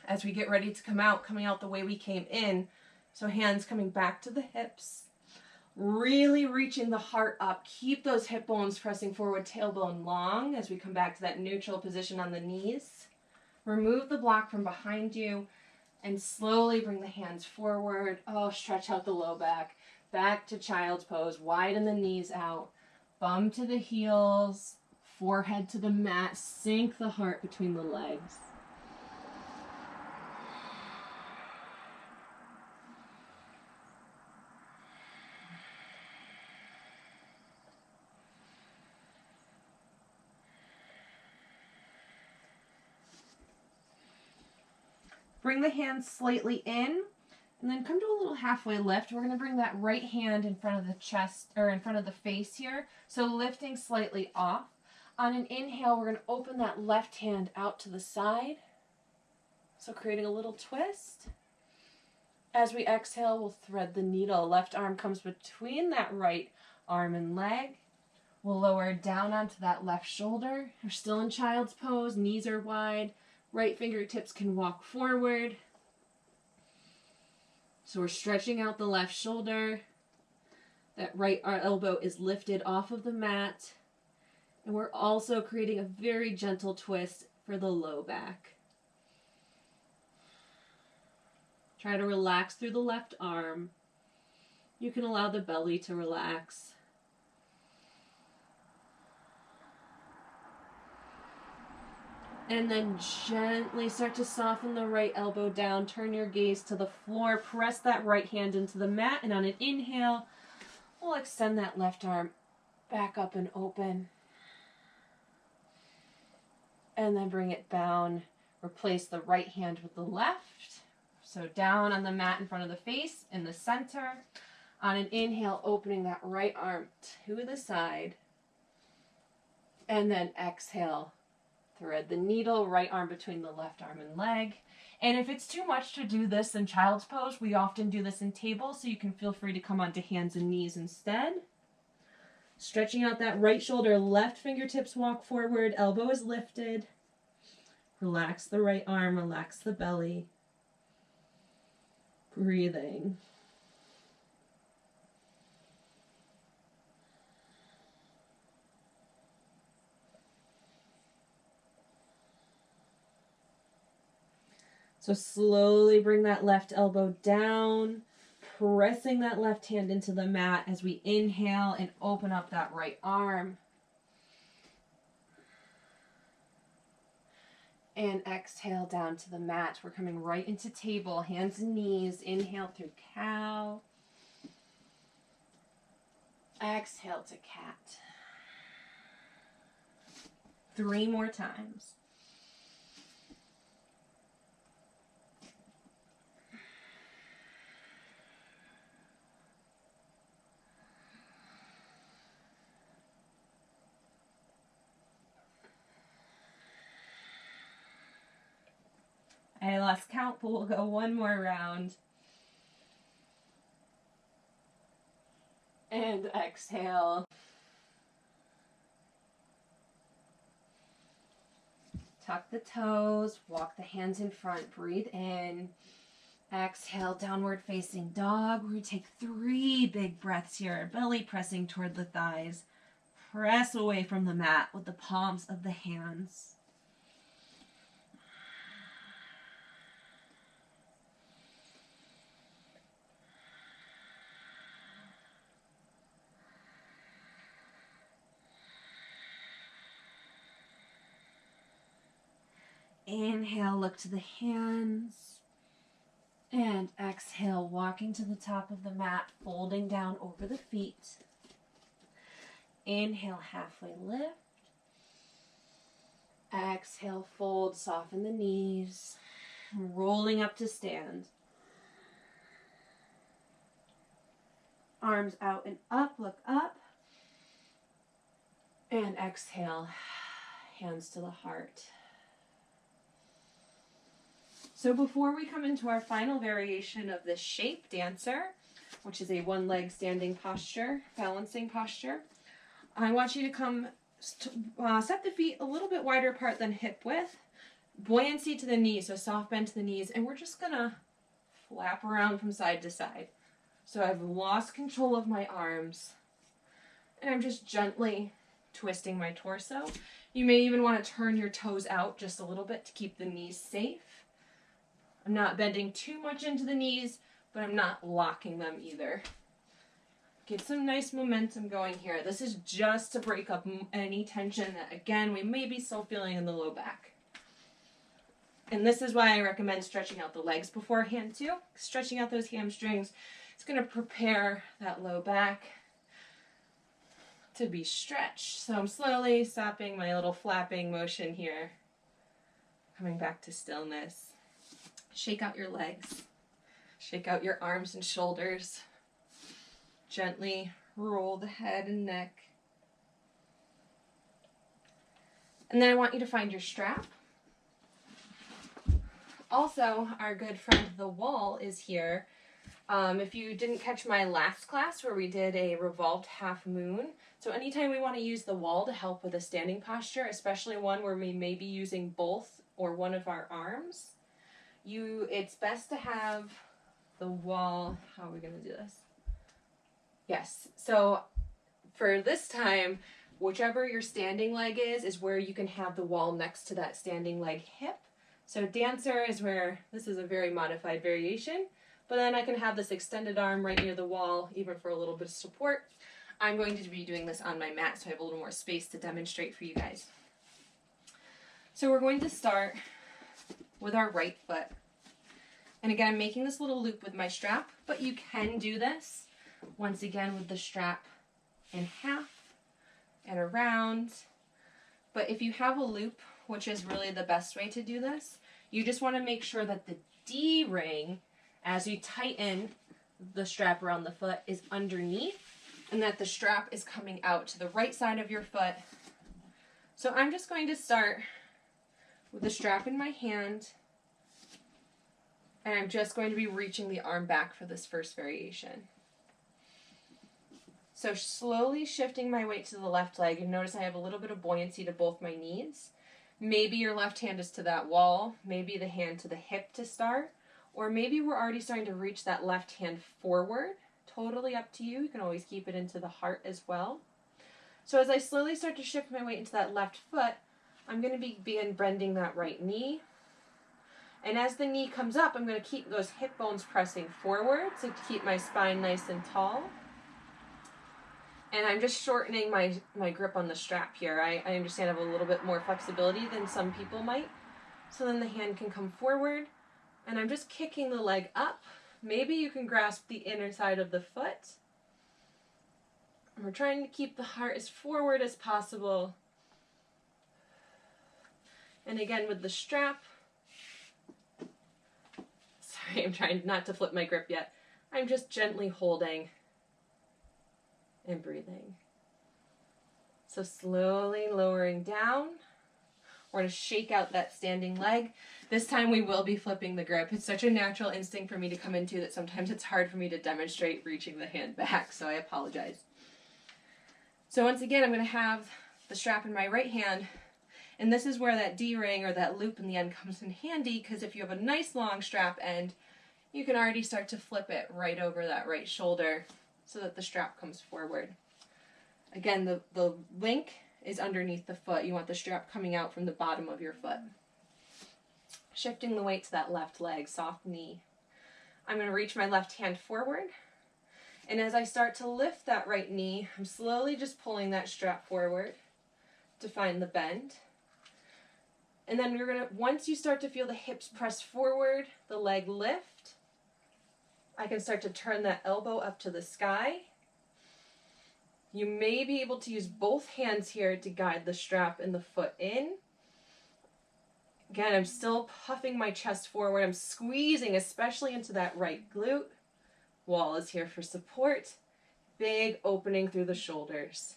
As we get ready to coming out the way we came in, so hands coming back to the hips, really reaching the heart up. Keep those hip bones pressing forward, tailbone long as we come back to that neutral position on the knees. Remove the block from behind you and slowly bring the hands forward. Oh, stretch out the low back. Back to child's pose. Widen the knees out. Bum to the heels. Forehead to the mat. Sink the heart between the legs. Bring the hands slightly in, and then come to a little halfway lift. We're going to bring that right hand in front of the chest, or in front of the face here. So lifting slightly off. On an inhale, we're going to open that left hand out to the side. So creating a little twist. As we exhale, we'll thread the needle. Left arm comes between that right arm and leg. We'll lower down onto that left shoulder. We're still in child's pose. Knees are wide. Right fingertips can walk forward. So we're stretching out the left shoulder. That right elbow is lifted off of the mat. And we're also creating a very gentle twist for the low back. Try to relax through the left arm. You can allow the belly to relax. And then gently start to soften the right elbow down. Turn your gaze to the floor. Press that right hand into the mat. And on an inhale, we'll extend that left arm back up and open. And then bring it down. Replace the right hand with the left. So down on the mat in front of the face, in the center. On an inhale, opening that right arm to the side. And then exhale. Thread the needle, right arm between the left arm and leg. And if it's too much to do this in child's pose, we often do this in table, so you can feel free to come onto hands and knees instead. Stretching out that right shoulder, left fingertips walk forward, elbow is lifted. Relax the right arm, relax the belly. Breathing. So slowly bring that left elbow down, pressing that left hand into the mat as we inhale and open up that right arm. And exhale down to the mat. We're coming right into table, hands and knees. Inhale through cow. Exhale to cat. 3 more times. I lost count, but we'll go one more round. And exhale. Tuck the toes, walk the hands in front, breathe in. Exhale, downward facing dog. We're going to take 3 big breaths here, belly pressing toward the thighs. Press away from the mat with the palms of the hands. Inhale, look to the hands. And exhale, walking to the top of the mat, folding down over the feet. Inhale, halfway lift. Exhale, fold, soften the knees. Rolling up to stand. Arms out and up, look up. And exhale, hands to the heart. So before we come into our final variation of this shape dancer, which is a 1-leg standing posture, balancing posture, I want you to come set the feet a little bit wider apart than hip width, buoyancy to the knees, so soft bend to the knees, and we're just gonna flap around from side to side. So I've lost control of my arms, and I'm just gently twisting my torso. You may even want to turn your toes out just a little bit to keep the knees safe. I'm not bending too much into the knees, but I'm not locking them either. Get some nice momentum going here. This is just to break up any tension that, again, we may be still feeling in the low back. And this is why I recommend stretching out the legs beforehand too. Stretching out those hamstrings, it's going to prepare that low back to be stretched. So I'm slowly stopping my little flapping motion here. Coming back to stillness. Shake out your legs. Shake out your arms and shoulders. Gently roll the head and neck. And then I want you to find your strap. Also, our good friend the wall is here. If you didn't catch my last class where we did a revolved half moon, so anytime we want to use the wall to help with a standing posture, especially one where we may be using both or one of our arms, it's best to have the wall. How are we going to do this? Yes, so for this time, whichever your standing leg is where you can have the wall next to that standing leg hip. So dancer is where, this is a very modified variation, but then I can have this extended arm right near the wall, even for a little bit of support. I'm going to be doing this on my mat, so I have a little more space to demonstrate for you guys. So we're going to start with our right foot. And again, I'm making this little loop with my strap, but you can do this, once again, with the strap in half and around. But if you have a loop, which is really the best way to do this, you just want to make sure that the D-ring, as you tighten the strap around the foot, is underneath, and that the strap is coming out to the right side of your foot. So I'm just going to start with the strap in my hand, and I'm just going to be reaching the arm back for this first variation. So slowly shifting my weight to the left leg, and notice I have a little bit of buoyancy to both my knees. Maybe your left hand is to that wall, maybe the hand to the hip to start, or maybe we're already starting to reach that left hand forward. Totally up to you. You can always keep it into the heart as well. So as I slowly start to shift my weight into that left foot, I'm going to begin bending that right knee. And as the knee comes up, I'm going to keep those hip bones pressing forward to keep my spine nice and tall. And I'm just shortening my grip on the strap here. I understand I have a little bit more flexibility than some people might. So then the hand can come forward, and I'm just kicking the leg up. Maybe you can grasp the inner side of the foot. And we're trying to keep the heart as forward as possible. And again with the strap, sorry, I'm trying not to flip my grip yet. I'm just gently holding and breathing. So slowly lowering down. We're going to shake out that standing leg. This time we will be flipping the grip. It's such a natural instinct for me to come into that sometimes it's hard for me to demonstrate reaching the hand back, so I apologize. So once again, I'm going to have the strap in my right hand, and this is where that D-ring or that loop in the end comes in handy, because if you have a nice long strap end, you can already start to flip it right over that right shoulder so that the strap comes forward. Again, the link is underneath the foot. You want the strap coming out from the bottom of your foot. Shifting the weight to that left leg, soft knee. I'm going to reach my left hand forward. And as I start to lift that right knee, I'm slowly just pulling that strap forward to find the bend. And then once you start to feel the hips press forward, the leg lift, I can start to turn that elbow up to the sky. You may be able to use both hands here to guide the strap and the foot in. Again, I'm still puffing my chest forward. I'm squeezing, especially into that right glute. Wall is here for support. Big opening through the shoulders.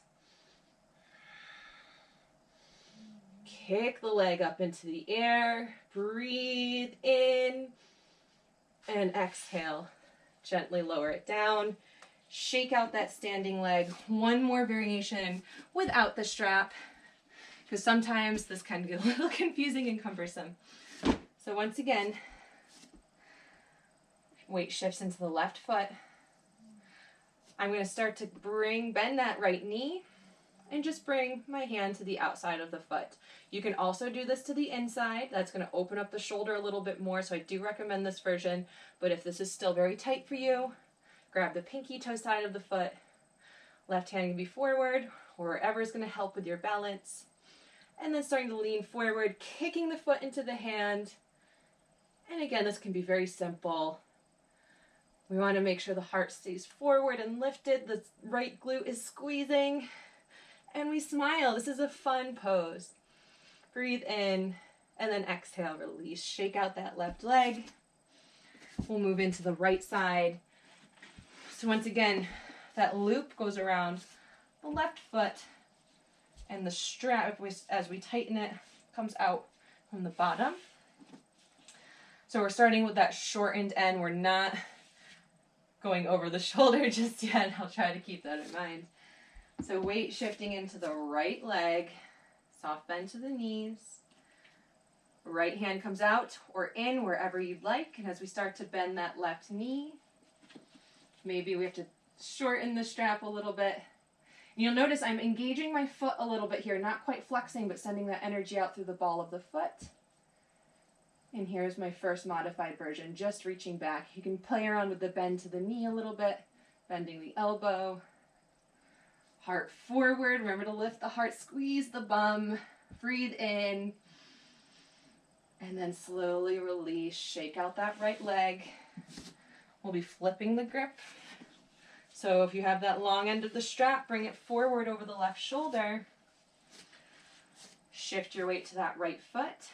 Kick the leg up into the air. Breathe in. And exhale. Gently lower it down. Shake out that standing leg. One more variation without the strap, because sometimes this can get a little confusing and cumbersome. So once again, weight shifts into the left foot. I'm going to start to bend that right knee and just bring my hand to the outside of the foot. You can also do this to the inside. That's going to open up the shoulder a little bit more, so I do recommend this version. But if this is still very tight for you, grab the pinky toe side of the foot. Left hand can be forward, or wherever is going to help with your balance. And then starting to lean forward, kicking the foot into the hand. And again, this can be very simple. We want to make sure the heart stays forward and lifted. The right glute is squeezing. And we smile. This is a fun pose. Breathe in, and then exhale, release. Shake out that left leg. We'll move into the right side. So once again, that loop goes around the left foot, and the strap, as we tighten it, comes out from the bottom. So we're starting with that shortened end. We're not going over the shoulder just yet. I'll try to keep that in mind. So weight shifting into the right leg, soft bend to the knees. Right hand comes out or in, wherever you'd like. And as we start to bend that left knee, maybe we have to shorten the strap a little bit. You'll notice I'm engaging my foot a little bit here, not quite flexing, but sending that energy out through the ball of the foot. And here's my first modified version, just reaching back. You can play around with the bend to the knee a little bit, bending the elbow. Heart forward, remember to lift the heart, squeeze the bum, breathe in, and then slowly release. Shake out that right leg. We'll be flipping the grip. So if you have that long end of the strap, bring it forward over the left shoulder. Shift your weight to that right foot.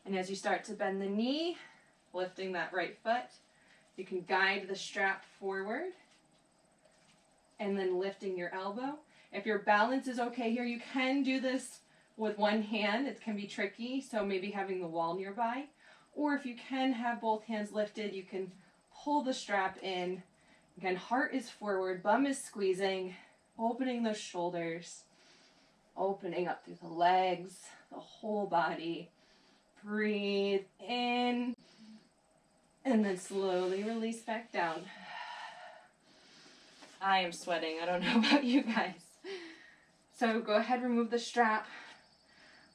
And as you start to bend the knee, lifting that right foot, you can guide the strap forward and then lifting your elbow. If your balance is okay here, you can do this with one hand. It can be tricky, so maybe having the wall nearby. Or if you can have both hands lifted, you can pull the strap in. Again, heart is forward, bum is squeezing, opening the shoulders, opening up through the legs, the whole body. Breathe in, and then slowly release back down. I am sweating. I don't know about you guys. So go ahead, remove the strap.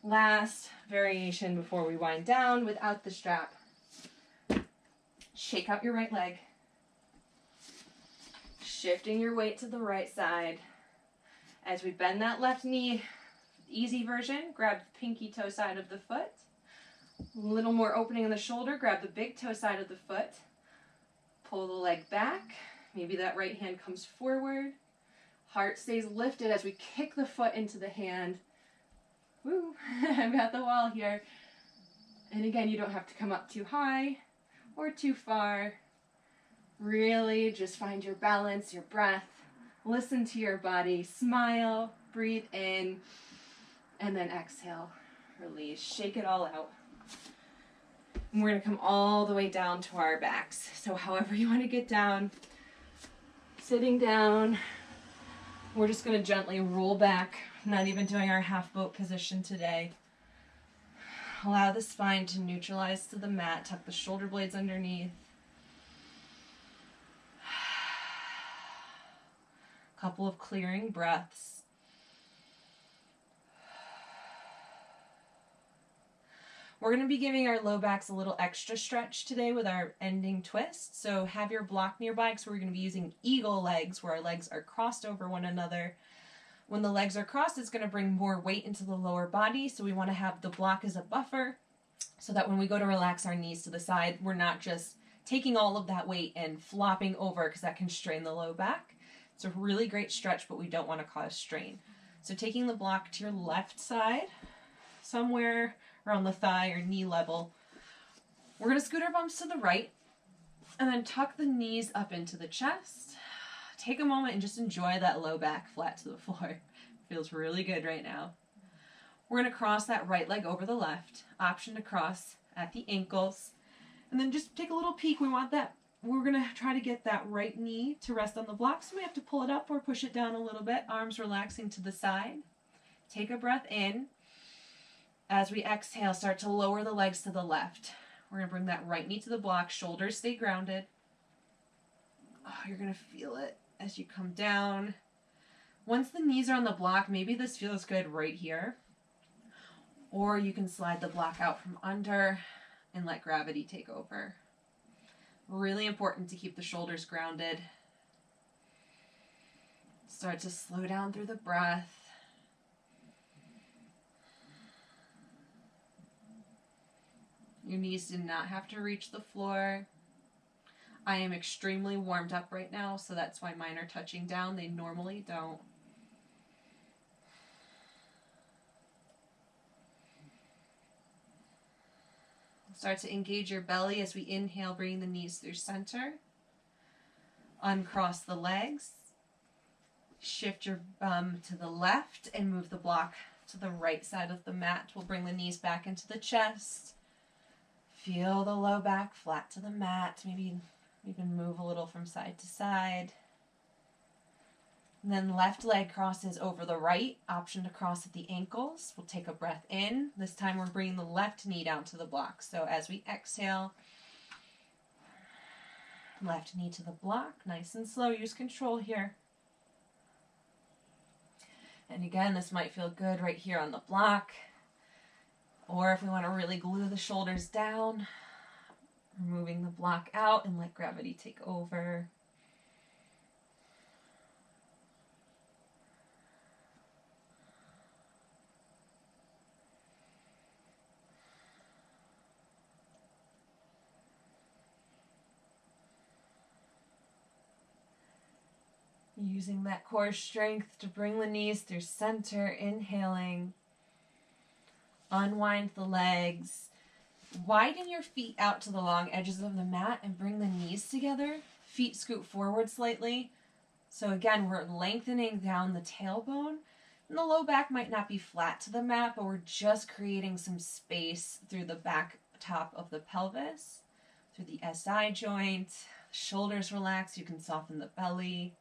Last variation before we wind down without the strap. Shake out your right leg. Shifting your weight to the right side. As we bend that left knee, easy version, grab the pinky toe side of the foot. A little more opening in the shoulder, grab the big toe side of the foot. Pull the leg back. Maybe that right hand comes forward. Heart stays lifted as we kick the foot into the hand. Woo, I've got the wall here. And again, you don't have to come up too high or too far. Really just find your balance, your breath. Listen to your body. Smile, breathe in, and then exhale. Release, shake it all out. And we're going to come all the way down to our backs. So however you want to get down, sitting down, we're just going to gently roll back, not even doing our half boat position today. Allow the spine to neutralize to the mat, tuck the shoulder blades underneath. Couple of clearing breaths. We're going to be giving our low backs a little extra stretch today with our ending twist. So have your block nearby because we're going to be using eagle legs where our legs are crossed over one another. When the legs are crossed, it's going to bring more weight into the lower body. So we want to have the block as a buffer so that when we go to relax our knees to the side, we're not just taking all of that weight and flopping over because that can strain the low back. It's a really great stretch, but we don't want to cause strain. So taking the block to your left side, somewhere around the thigh or knee level. We're going to scoot our bums to the right and then tuck the knees up into the chest. Take a moment and just enjoy that low back flat to the floor. Feels really good right now. We're going to cross that right leg over the left. Option to cross at the ankles. And then just take a little peek. We're going to try to get that right knee to rest on the block. So we have to pull it up or push it down a little bit. Arms relaxing to the side. Take a breath in. As we exhale, start to lower the legs to the left. We're going to bring that right knee to the block. Shoulders stay grounded. Oh, you're going to feel it as you come down. Once the knees are on the block, maybe this feels good right here. Or you can slide the block out from under and let gravity take over. Really important to keep the shoulders grounded. Start to slow down through the breath. Your knees did not have to reach the floor. I am extremely warmed up right now, so that's why mine are touching down. They normally don't. Start to engage your belly as we inhale, bringing the knees through center. Uncross the legs. Shift your bum to the left and move the block to the right side of the mat. We'll bring the knees back into the chest. Feel the low back flat to the mat. Maybe even move a little from side to side. And then left leg crosses over the right, option to cross at the ankles. We'll take a breath in. This time we're bringing the left knee down to the block. So as we exhale, left knee to the block, nice and slow. Use control here. And again, this might feel good right here on the block. Or if we want to really glue the shoulders down, moving the block out and let gravity take over. Using that core strength to bring the knees through center, inhaling. Unwind the legs. Widen your feet out to the long edges of the mat and bring the knees together. Feet scoot forward slightly. So again, we're lengthening down the tailbone. And the low back might not be flat to the mat, but we're just creating some space through the back top of the pelvis, through the SI joint. Shoulders relax. You can soften the belly.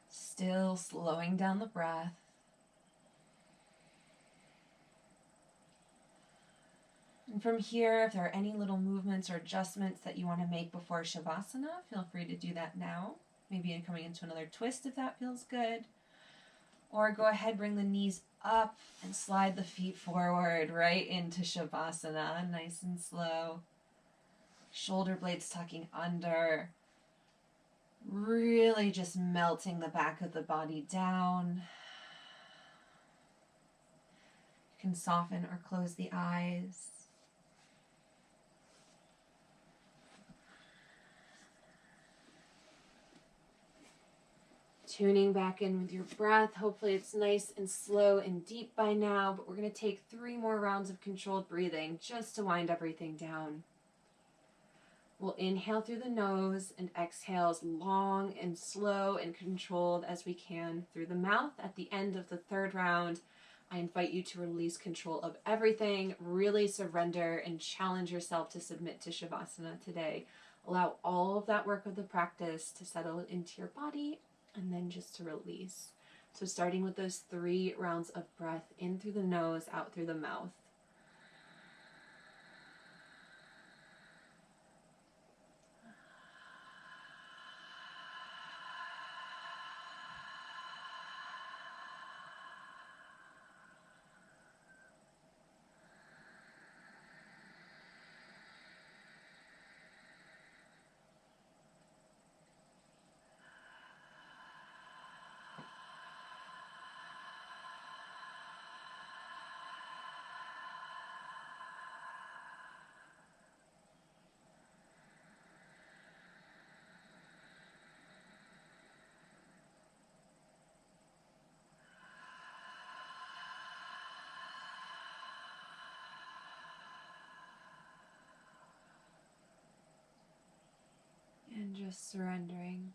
Still slowing down the breath. And from here, if there are any little movements or adjustments that you want to make before Shavasana, feel free to do that now. Maybe coming into another twist if that feels good. Or go ahead, bring the knees up and slide the feet forward right into Shavasana, nice and slow. Shoulder blades tucking under. Really just melting the back of the body down. You can soften or close the eyes. Tuning back in with your breath. Hopefully it's nice and slow and deep by now, but we're going to take 3 more rounds of controlled breathing just to wind everything down. We'll inhale through the nose and exhale as long and slow and controlled as we can through the mouth. At the end of the 3rd round, I invite you to release control of everything, really surrender and challenge yourself to submit to Shavasana today. Allow all of that work of the practice to settle into your body and then just to release. So starting with those 3 rounds of breath in through the nose, out through the mouth. And just surrendering.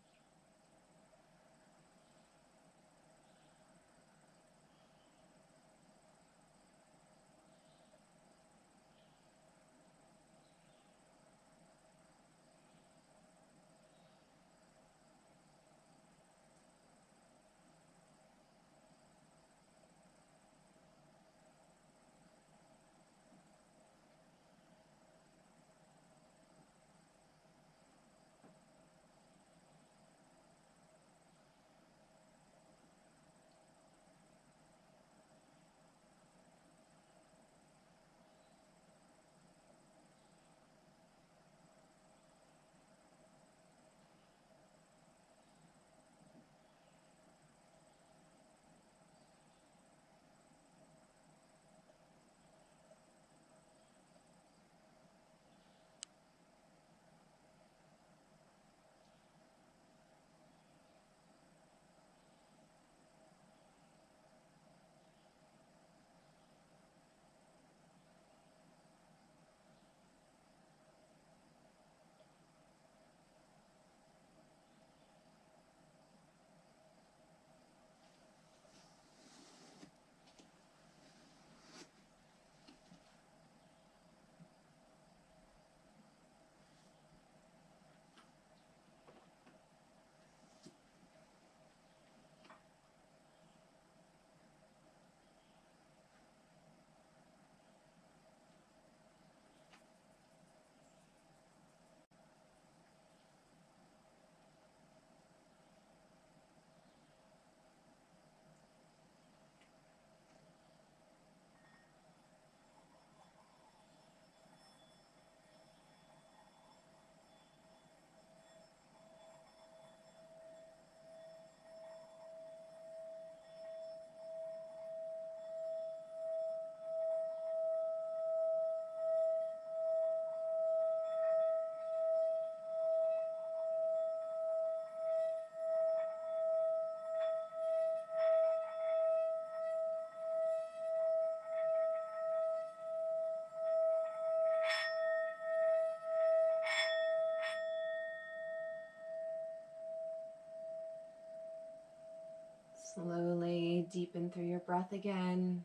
Slowly deepen through your breath again.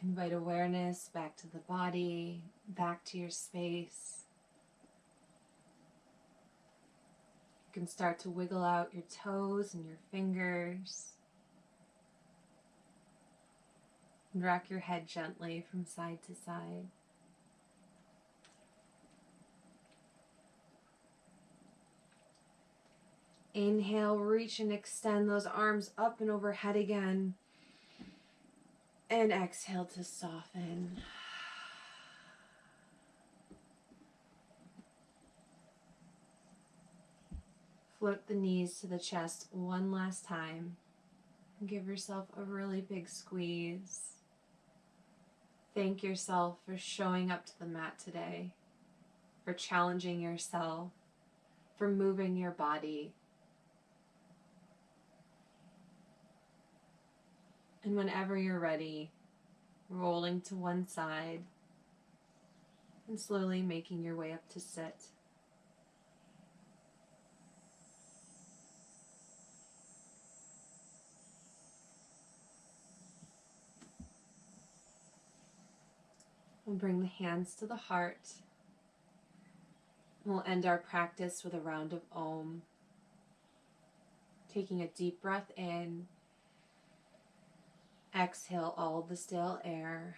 Invite awareness back to the body, back to your space. You can start to wiggle out your toes and your fingers. And rock your head gently from side to side. Inhale, reach and extend those arms up and overhead again. And exhale to soften. Float the knees to the chest one last time. And give yourself a really big squeeze. Thank yourself for showing up to the mat today, for challenging yourself, for moving your body. And whenever you're ready, rolling to one side and slowly making your way up to sit. We'll bring the hands to the heart. We'll end our practice with a round of Om. Taking a deep breath in. Exhale all the stale air.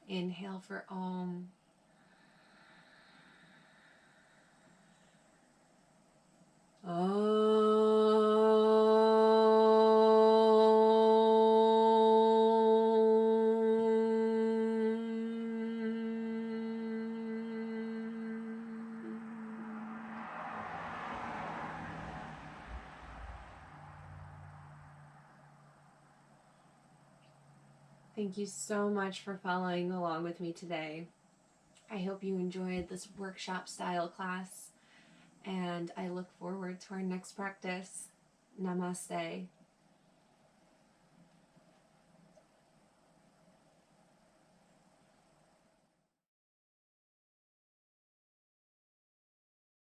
Inhale for Om. Thank you so much for following along with me today. I hope you enjoyed this workshop style class, and I look forward to our next practice. Namaste.